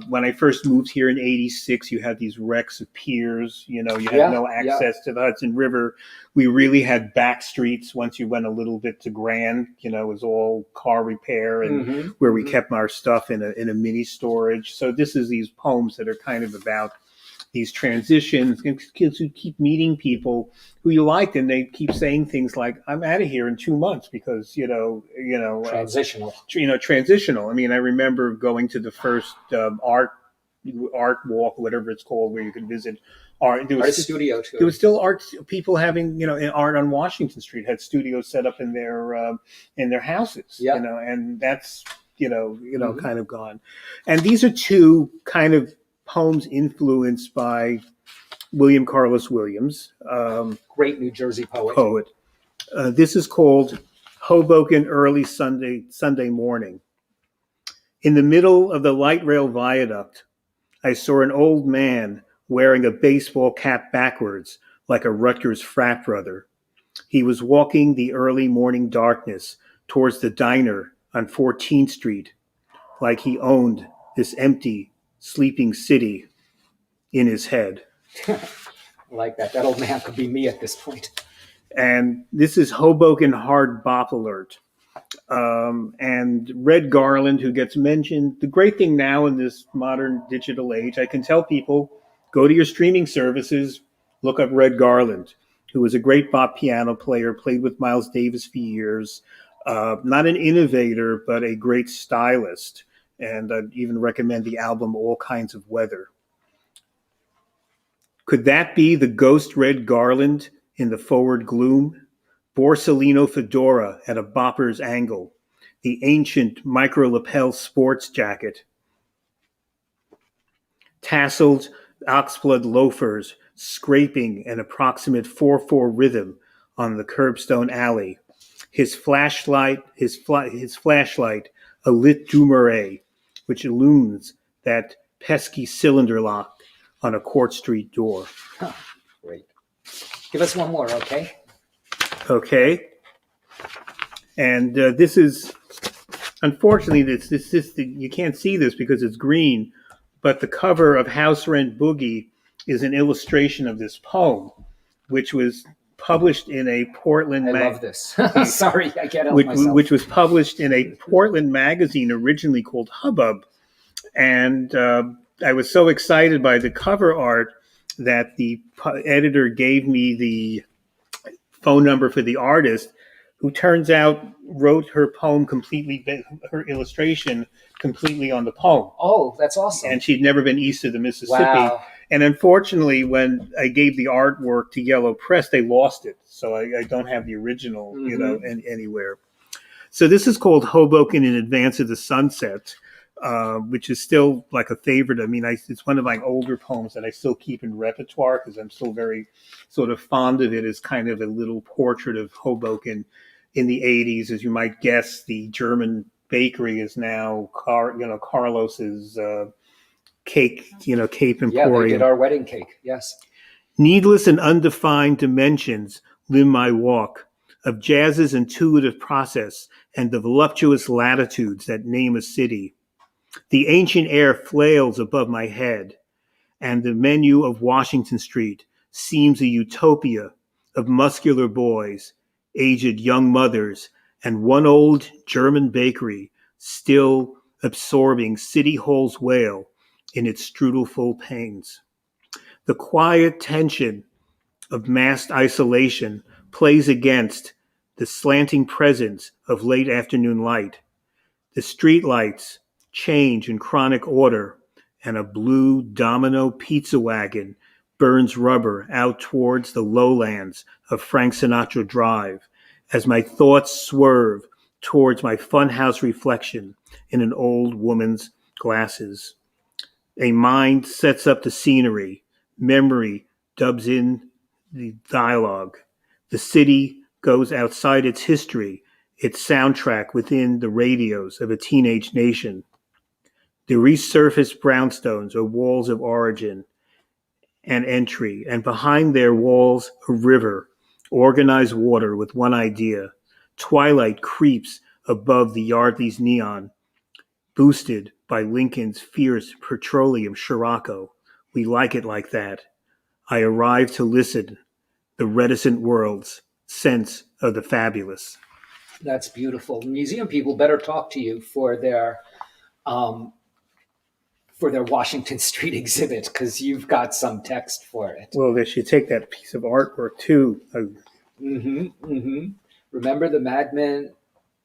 When I first moved here in '86, you had these wrecks of piers. You had no access to the Hudson River. We really had back streets once you went a little bit to Grand. It was all car repair and where we kept our stuff in a mini storage. So this is these poems that are kind of about these transitions, kids who keep meeting people who you like, and they keep saying things like, "I'm out of here in 2 months because transitional." I mean, I remember going to the first art walk, whatever it's called, where you could visit art. There was art studio too. There was still art people having art on Washington Street, had studios set up in their houses. And that's kind of gone. And these are two kind of poems influenced by William Carlos Williams, great New Jersey poet. This is called Hoboken Early Sunday Morning. In the middle of the light rail viaduct, I saw an old man wearing a baseball cap backwards like a Rutgers frat brother. He was walking the early morning darkness towards the diner on 14th Street like he owned this empty, sleeping city in his head. I like that. That old man could be me at this point. And this is Hoboken Hard Bop Alert. And Red Garland, who gets mentioned. The great thing now in this modern digital age, I can tell people, go to your streaming services, look up Red Garland, who was a great bop piano player, played with Miles Davis for years. Not an innovator, but a great stylist. And I'd even recommend the album All Kinds of Weather. Could that be the ghost Red Garland in the forward gloom? Borsalino fedora at a bopper's angle, the ancient micro-lapel sports jacket, tasseled oxblood loafers scraping an approximate 4/4 rhythm on the curbstone alley. His flashlight, a lit Dumouriez, which illumines that pesky cylinder lock on a Court Street door. Huh, great. Give us one more, okay? Okay. And this is, unfortunately, this you can't see this because it's green, but the cover of House Rent Boogie is an illustration of this poem, which was published in a Portland. I love this. Sorry, I can't help myself. Which was published in a Portland magazine originally called Hubbub, and I was so excited by the cover art that the editor gave me the phone number for the artist, who turns out wrote her poem completely, her illustration completely on the poem. Oh, that's awesome. And she'd never been east of the Mississippi. Wow. And unfortunately, when I gave the artwork to Yellow Press, they lost it. So I don't have the original, anywhere. So this is called Hoboken in Advance of the Sunset. which is still like a favorite. I mean, it's one of my older poems that I still keep in repertoire because I'm still very sort of fond of it as kind of a little portrait of Hoboken in the 80s. As you might guess, the German bakery is now Carlos's cake, Cape Yeah, they Emporium. did our wedding cake. Yes. Needless and undefined dimensions limn my walk of jazz's intuitive process and the voluptuous latitudes that name a city. The ancient air flails above my head, and the menu of Washington Street seems a utopia of muscular boys, aged young mothers, and one old German bakery still absorbing City Hall's wail in its strudelful panes. The quiet tension of massed isolation plays against the slanting presence of late afternoon light. The streetlights change in chronic order, and a blue domino pizza wagon burns rubber out towards the lowlands of Frank Sinatra Drive as my thoughts swerve towards my funhouse reflection in an old woman's glasses. A mind sets up the scenery, memory dubs in the dialogue. The city goes outside its history, its soundtrack within the radios of a teenage nation. The resurfaced brownstones are walls of origin and entry, and behind their walls, a river, organized water with one idea. Twilight creeps above the Yardley's neon, boosted by Lincoln's fierce petroleum Scirocco. We like it like that. I arrive to listen, the reticent world's sense of the fabulous. That's beautiful. Museum people better talk to you um, for their Washington Street exhibit because you've got some text for it. Well, they should take that piece of artwork too. Remember the Mad Men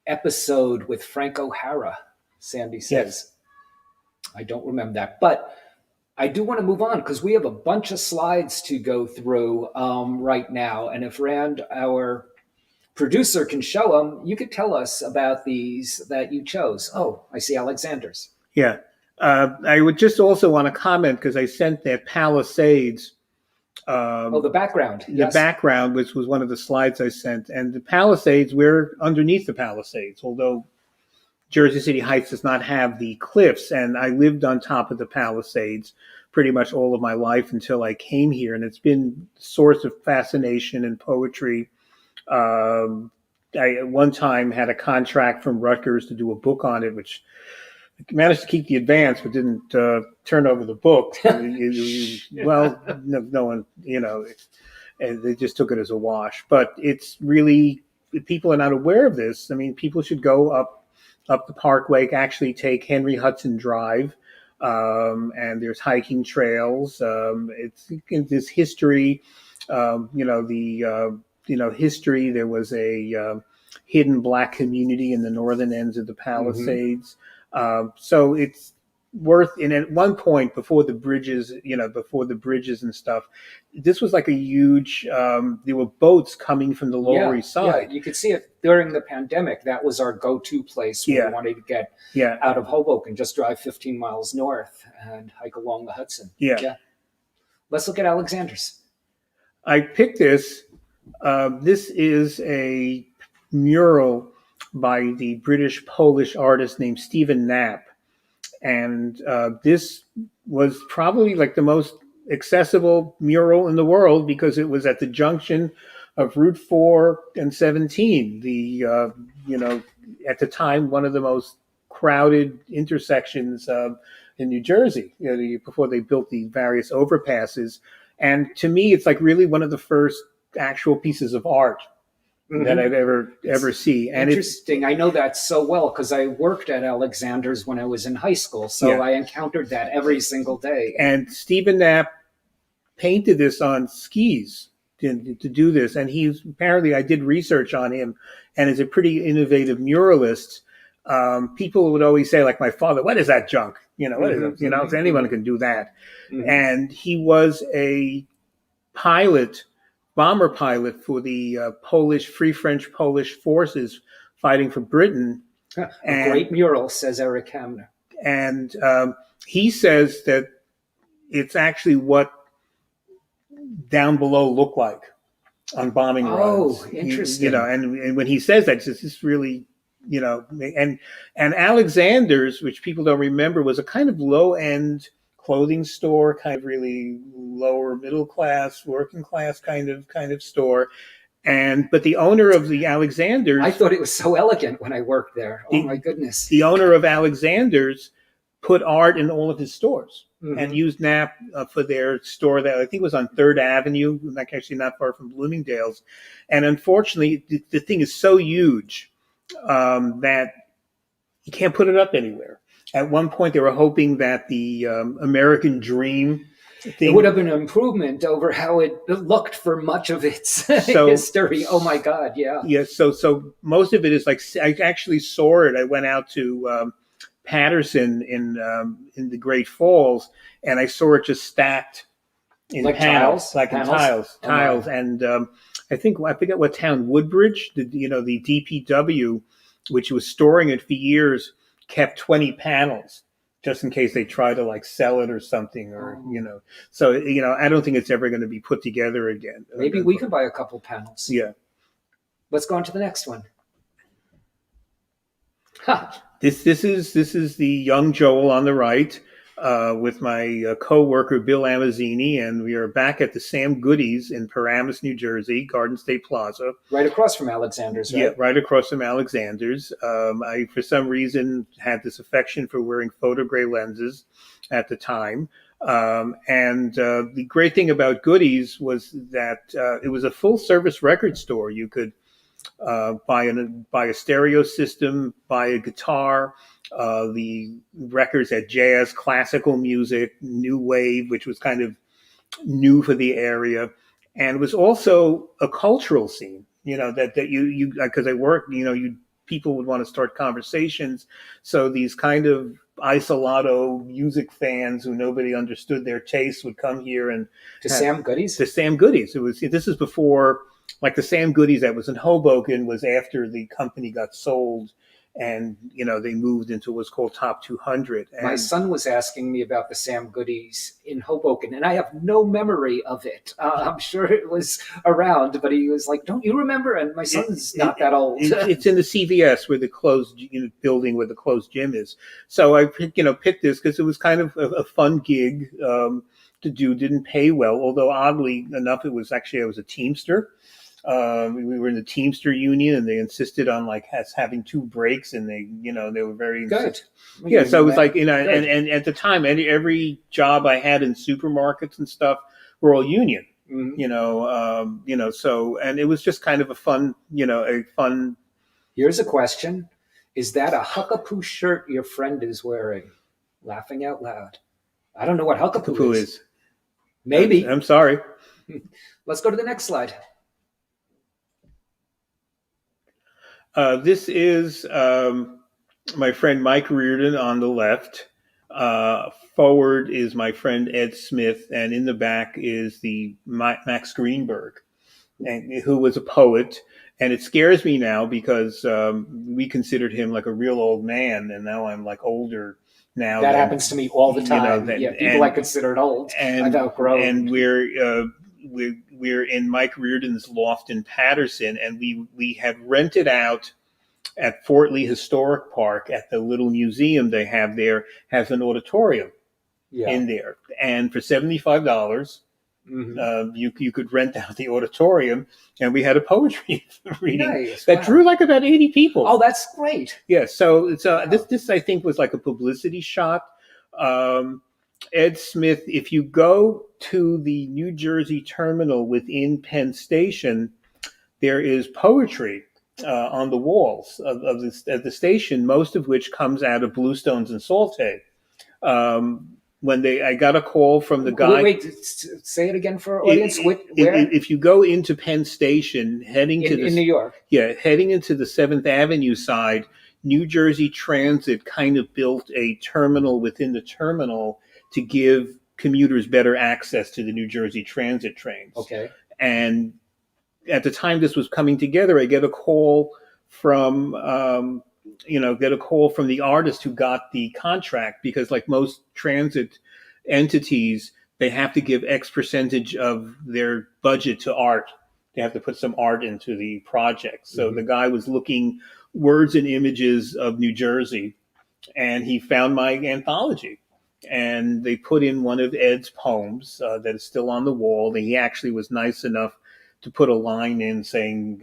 episode with Frank O'Hara? Sandy says. Yes. I don't remember that, but I do want to move on because we have a bunch of slides to go through right now. And if Rand, our producer, can show them, you could tell us about these that you chose. Oh, I see Alexander's. Yeah. I would just also want to comment because I sent that Palisades. The background. The background, which was one of the slides I sent. And the Palisades, we're underneath the Palisades, although Jersey City Heights does not have the cliffs. And I lived on top of the Palisades pretty much all of my life until I came here. And it's been a source of fascination and poetry. I at one time had a contract from Rutgers to do a book on it, which managed to keep the advance, but didn't turn over the book. Well, no one, and they just took it as a wash. But it's really, people are not aware of this. I mean, people should go up the Parkway, actually take Henry Hudson Drive, and there's hiking trails. It's this history, history. There was a hidden Black community in the northern ends of the Palisades. So it's worth, and at one point before the bridges and stuff, this was like a huge, there were boats coming from the Lower East Side. Yeah, you could see it during the pandemic. That was our go-to place when we wanted to get out of Hoboken, just drive 15 miles north and hike along the Hudson. Yeah. Let's look at Alexander's. I picked this. This is a mural by the British-Polish artist named Stephen Knapp. And this was probably like the most accessible mural in the world because it was at the junction of Route 4 and 17, at the time, one of the most crowded intersections in New Jersey, before they built the various overpasses. And to me, it's like really one of the first actual pieces of art that I've ever see. And interesting. I know that so well because I worked at Alexander's when I was in high school. So I encountered that every single day. And Stephen Knapp painted this on skis to do this. And apparently I did research on him and is a pretty innovative muralist. People would always say, like my father, what is that junk? What is it? Anyone can do that. And he was a bomber pilot for the Free French Polish forces fighting for Britain. A great mural, says Eric Hamner. And he says that it's actually what down below looked like on bombing runs. Oh, interesting. And when he says that, it's just really, and Alexander's, which people don't remember, was a kind of low end clothing store, kind of really lower middle class, working class kind of store. But the owner of the Alexander's, I thought it was so elegant when I worked there. Oh my goodness. The owner of Alexander's put art in all of his stores. Mm-hmm. And used Knapp for their store that I think was on 3rd Avenue, like actually not far from Bloomingdale's. And unfortunately, the thing is so huge that you can't put it up anywhere. At one point, they were hoping that the American Dream thing, it would have been an improvement over how it looked for much of its history. Oh my God, yeah. Yeah, so most of it is like, I actually saw it. I went out to Patterson in the Great Falls, and I saw it just stacked in like panels, tiles? like Panels? in tiles. Oh, and I forget what town, Woodbridge, the DPW, which was storing it for years, kept 20 panels just in case they try to like sell it or something, or So I don't think it's ever going to be put together again. Maybe we could buy a couple panels. Yeah. Let's go on to the next one. Ha. This is the young Joel on the right with my co-worker Bill Amazzini, and we are back at the Sam Goody's in Paramus, New Jersey, Garden State Plaza. Right across from Alexander's, right? Yeah, right across from Alexander's. I, for some reason, had this affection for wearing photogray lenses at the time. The great thing about Goody's was that it was a full-service record store. You could buy a stereo system, buy a guitar. The records had jazz, classical music, new wave, which was kind of new for the area, and it was also a cultural scene. That you because I worked, people would want to start conversations. So these kind of isolato music fans who nobody understood their tastes would come here and Sam Goody's. To Sam Goody's. This is before. Like the Sam Goody's that was in Hoboken was after the company got sold, and they moved into what's called Top 200. And my son was asking me about the Sam Goody's in Hoboken, and I have no memory of it. I'm sure it was around, but he was like, "Don't you remember?" And my son's not that old. It's in the CVS where the closed building where the closed gym is. So I picked this because it was kind of a fun gig to do. Didn't pay well, although oddly enough, I was a Teamster. We were in the Teamster Union, and they insisted on like us having 2 breaks, and they were very good. Yeah, so it was like and at the time, every job I had in supermarkets and stuff were all union. Mm-hmm. So and it was just kind of a fun. Here's a question: is that a Huckapoo shirt your friend is wearing? Laughing out loud. I don't know what Huckapoo is. Maybe. I'm sorry. Let's go to the next slide. This is my friend Mike Reardon on the left. Forward is my friend Ed Smith, and in the back is the Max Greenberg, who was a poet. And it scares me now because we considered him like a real old man, and now I'm like older now. That happens to me all the time. People I considered old. I've outgrown. And we're in Mike Reardon's loft in Patterson, and we had rented out at Fort Lee Historic Park at the little museum they have there, has an auditorium in there, and for $75, you could rent out the auditorium, and we had a poetry reading that drew like about 80 people. Oh, that's great. Yeah, so this I think was like a publicity shot. Ed Smith, if you go to the New Jersey terminal within Penn Station, there is poetry on the walls of the station, most of which comes out of Bluestones and Saltair. I got a call from the guy. Wait, say it again for our audience. Where? If you go into Penn Station, heading in New York, heading into the 7th Avenue side, New Jersey Transit kind of built a terminal within the terminal to give commuters better access to the New Jersey Transit trains. Okay. And at the time this was coming together, I get a call from get a call from the artist who got the contract, because like most transit entities, they have to give X percentage of their budget to art. They have to put some art into the project. So the guy was looking words and images of New Jersey, and he found my anthology. And they put in one of Ed's poems that is still on the wall. And he actually was nice enough to put a line in saying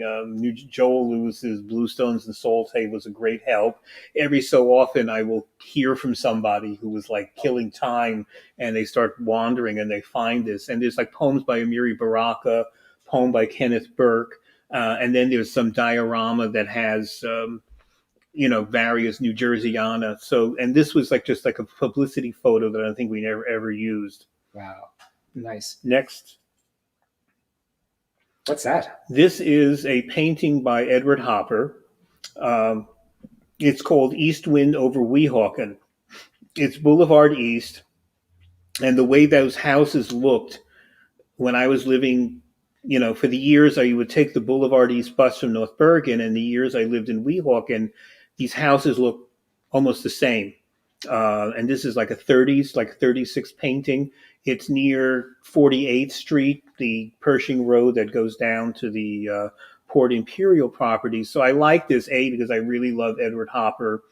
Joel Lewis's Bluestones and Saltay was a great help. Every so often I will hear from somebody who was like killing time, and they start wandering and they find this. And there's like poems by Amiri Baraka, poem by Kenneth Burke, and then there's some diorama that has various New Jerseyana. So, and this was like just like a publicity photo that I think we never ever used. Wow. Nice. Next. What's that? This is a painting by Edward Hopper. It's called East Wind over Weehawken. It's Boulevard East. And the way those houses looked when I was living, for the years I would take the Boulevard East bus from North Bergen, and the years I lived in Weehawken, these houses look almost the same. And this is like a 30s, like 36 painting. It's near 48th Street, the Pershing Road that goes down to the Port Imperial property. So I like this, because I really love Edward Hopper,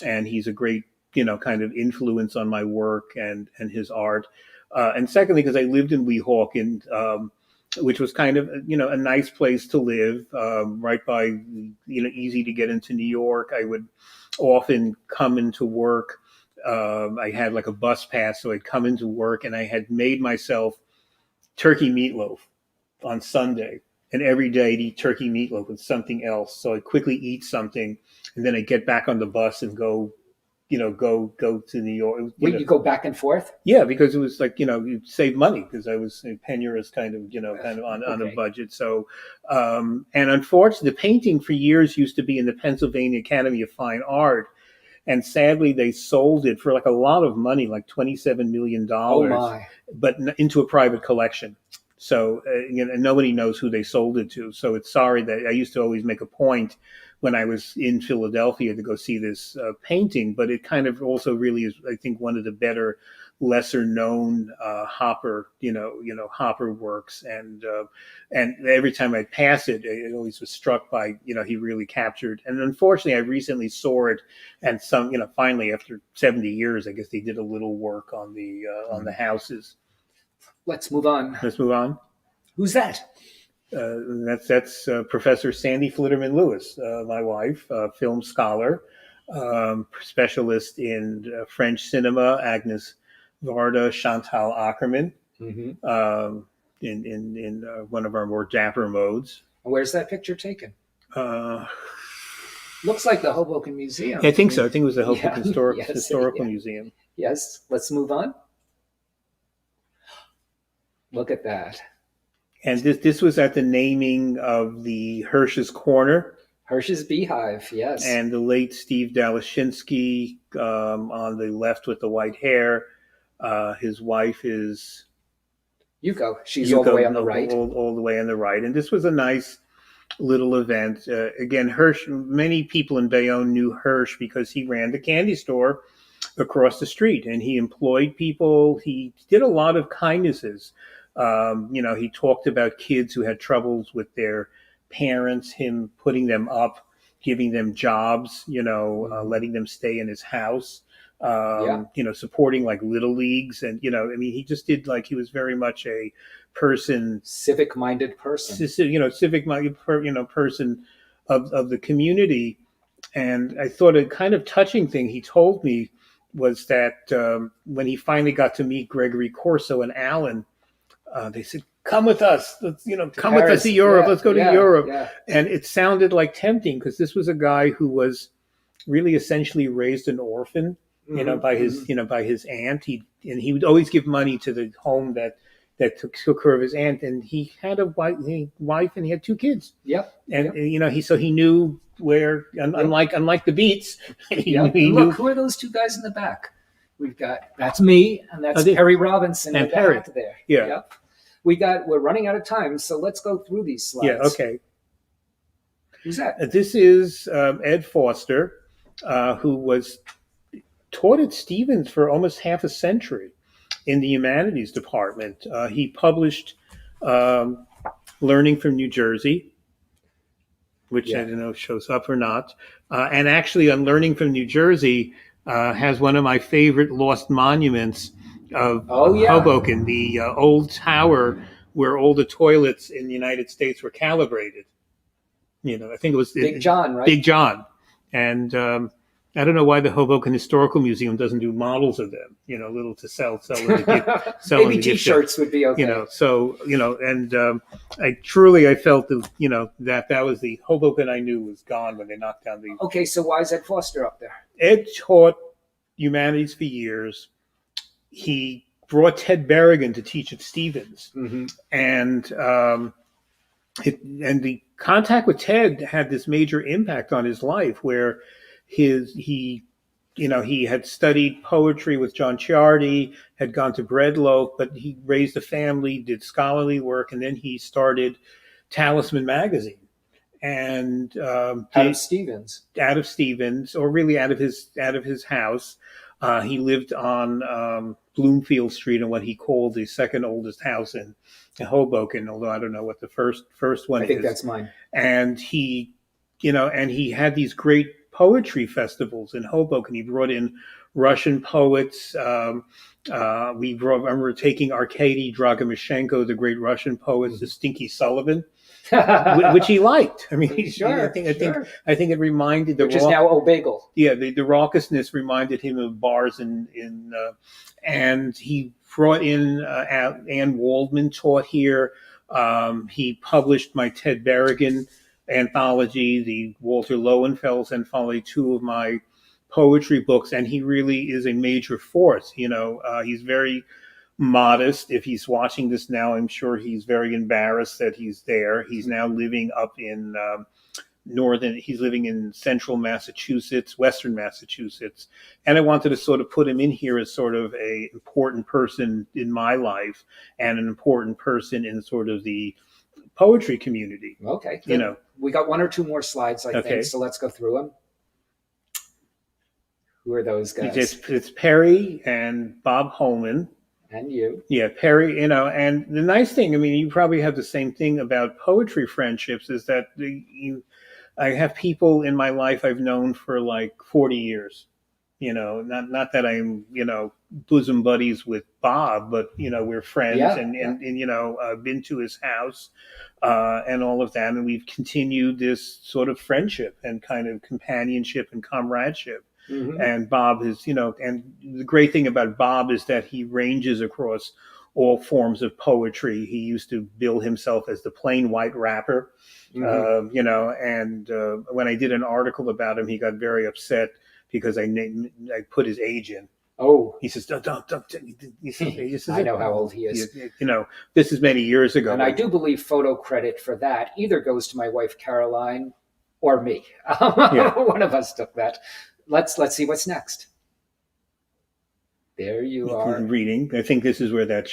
and he's a great, kind of influence on my work and his art. And secondly, because I lived in Weehawken, which was kind of, a nice place to live, right by, easy to get into New York. I would often come into work. I had like a bus pass, so I'd come into work, and I had made myself turkey meatloaf on Sunday. And every day I'd eat turkey meatloaf with something else. So I'd quickly eat something, and then I'd get back on the bus and go to New York. Would you go back and forth? Yeah, because it was like, you save money, because I was penurious kind of on a budget. So, and unfortunately, the painting for years used to be in the Pennsylvania Academy of Fine Art. And sadly, they sold it for like a lot of money, like $27 million, but into a private collection. So, nobody knows who they sold it to. So it's sorry that I used to always make a point when I was in Philadelphia to go see this painting, but it kind of also really is, I think, one of the better, lesser known Hopper, Hopper works. And every time I pass it, it always was struck by, he really captured. And unfortunately, I recently saw it, and finally after 70 years, I guess they did a little work on the houses. Let's move on. Who's that? That's Professor Sandy Flitterman Lewis, my wife, film scholar, specialist in French cinema, Agnes Varda, Chantal Ackerman, in one of our more dapper modes. Where's that picture taken? Looks like the Hoboken Museum. I think so. I think it was the Hoboken Historical Museum. Yes. Let's move on. Look at that. And this was at the naming of the Hirsch's Corner. Hirsch's Beehive, yes. And the late Steve Dalashinsky on the left with the white hair. His wife is Yuko. She's all the way on the right. All the way on the right. And this was a nice little event. Again, Hirsch, many people in Bayonne knew Hirsch because he ran the candy store across the street, and he employed people. He did a lot of kindnesses. He talked about kids who had troubles with their parents, him putting them up, giving them jobs, letting them stay in his house, supporting like little leagues. And, he just did, like, he was very much a person, civic-minded person, civic-minded, person of the community. And I thought a kind of touching thing he told me was that when he finally got to meet Gregory Corso and Alan, they said, "Come with us. Let's, come with us to Europe. Let's go to Europe." Yeah. And it sounded like tempting, because this was a guy who was really essentially raised an orphan, by his aunt. He would always give money to the home that took care of his aunt, and he had a wife and he had two kids. Yep. And he knew where, unlike the Beats. Look, who are those two guys in the back? That's me, and that's Perry Robinson and Perry there. Yeah. Yep. We're running out of time, so let's go through these slides. Yeah, okay. Who's that? This is Ed Foster. who was taught at Stevens for almost half a century in the humanities department. He published um, Learning from New Jersey, which I Yeah. don't know if shows up or not. And actually, on Learning from New Jersey, has one of my favorite lost monuments of Oh, yeah. Hoboken, the old tower where all the toilets in the United States were calibrated. I think it was Big John, right? Big John. And I don't know why the Hoboken Historical Museum doesn't do models of them, little to sell in the Maybe gift shop. T-shirts would be okay. And I felt that, that was the Hoboken I knew was gone when they knocked down the. Okay, so why is Ed Foster up there? Ed taught humanities for years. He brought Ted Berrigan to teach at Stevens, Mm-hmm. and the contact with Ted had this major impact on his life, where he had studied poetry with John Ciardi, had gone to Breadloaf, but he raised a family, did scholarly work, and then he started Talisman magazine. And Out of Stevens. or really out of his house. He lived on Bloomfield Street in what he called the second oldest house in Hoboken, although I don't know what the first one I is. think that's mine. And he had these great poetry festivals in Hoboken. He brought in Russian poets. I remember taking Arkady Dragomashenko, the great Russian poet, to Stinky Sullivan, which he liked. I mean, Sure, I think it reminded which is now O'Bagel. Yeah, the raucousness reminded him of bars and he brought in Anne Waldman taught here. He published my Ted Berrigan anthology, the Walter Lowenfels anthology, two of my poetry books, and he really is a major force. He's very modest. If he's watching this now, I'm sure he's very embarrassed that he's there. He's now living up in he's living in central Massachusetts, western Massachusetts. And I wanted to sort of put him in here as sort of a important person in my life and an important person in sort of the poetry community. Okay. We got one or two more slides, I think, so let's go through them. Who are those guys? It's Perry and Bob Holman. And you. Yeah, Perry, and the nice thing, I mean, you probably have the same thing about poetry friendships, is that I have people in my life I've known for like 40 years. Not that I'm, bosom buddies with Bob, but, we're friends and I've been to his house and all of that. And we've continued this sort of friendship and kind of companionship and comradeship. Mm-hmm. And Bob is, and the great thing about Bob is that he ranges across all forms of poetry. He used to bill himself as the plain white rapper, and when I did an article about him, he got very upset because I put his age in. Oh, he says, don't. He says, I know how old he is. This is many years ago. And I do believe photo credit for that either goes to my wife, Caroline, or me. One of us took that. Let's see what's next. There you are. Reading. I think this is where that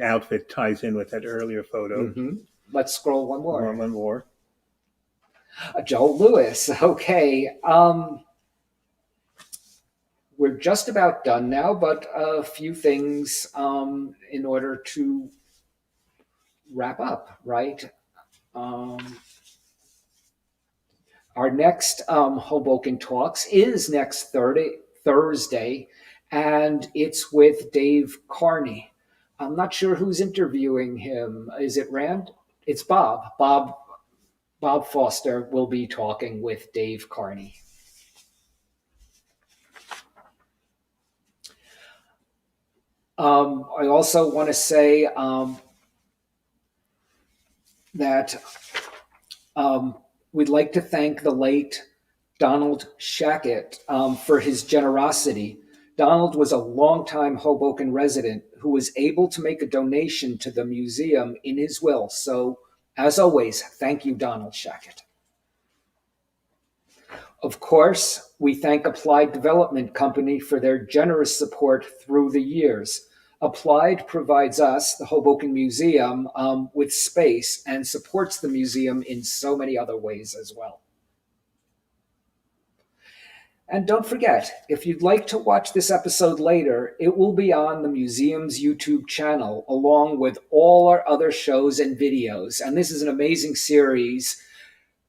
outfit ties in with that earlier photo. Mm-hmm. Let's scroll one more. One more. Joel Lewis. Okay. We're just about done now, but a few things in order to wrap up, right? Our next Hoboken Talks is next Thursday, and it's with Dave Carney. I'm not sure who's interviewing him. Is it Rand? It's Bob. Bob Foster will be talking with Dave Carney. I also want to say that we'd like to thank the late Donald Shackett for his generosity. Donald was a longtime Hoboken resident who was able to make a donation to the museum in his will. So, as always, thank you, Donald Shackett. Of course, we thank Applied Development Company for their generous support through the years. Applied provides us, the Hoboken Museum, with space and supports the museum in so many other ways as well. And don't forget, if you'd like to watch this episode later, it will be on the museum's YouTube channel, along with all our other shows and videos. And this is an amazing series.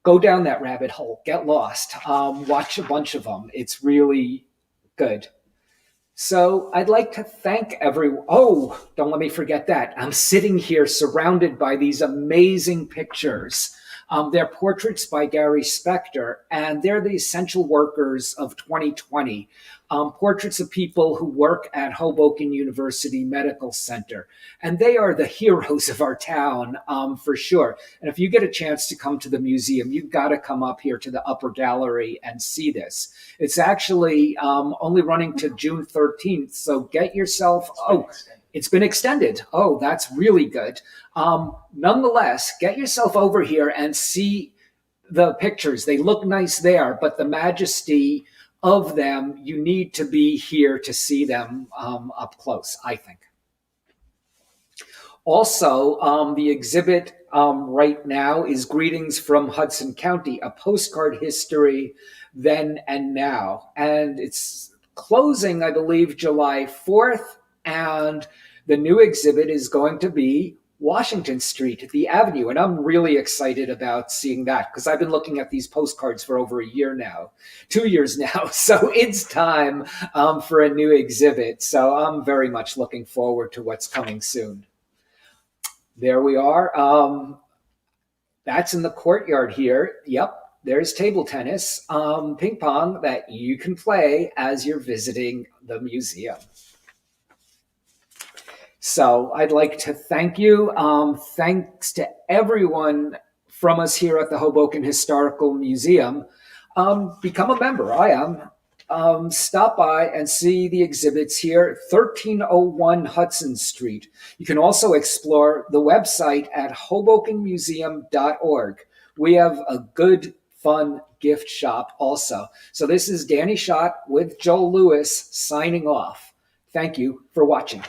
Go down that rabbit hole, get lost, watch a bunch of them. It's really good. So I'd like to thank everyone. Oh, don't let me forget that. I'm sitting here surrounded by these amazing pictures. They're portraits by Gary Spector, and they're the essential workers of 2020. Portraits of people who work at Hoboken University Medical Center. And they are the heroes of our town, for sure. And if you get a chance to come to the museum, you've got to come up here to the upper gallery and see this. It's actually only running to June 13th, so get yourself... It's been extended. Oh, that's really good. Nonetheless, get yourself over here and see the pictures. They look nice there, but the majesty of them, you need to be here to see them up close, I think. Also, the exhibit right now is Greetings from Hudson County, a postcard history then and now. And it's closing, I believe, July 4th. And the new exhibit is going to be Washington Street, the Avenue. And I'm really excited about seeing that because I've been looking at these postcards for over a year now, 2 years now. So it's time for a new exhibit. So I'm very much looking forward to what's coming soon. There we are. That's in the courtyard here. Yep, there's table tennis, ping pong that you can play as you're visiting the museum. So I'd like to thank you. Thanks to everyone from us here at the Hoboken Historical Museum. Become a member. I am. Stop by and see the exhibits here, 1301 Hudson Street. You can also explore the website at hobokenmuseum.org. We have a good, fun gift shop also. So this is Danny Schott with Joel Lewis signing off. Thank you for watching.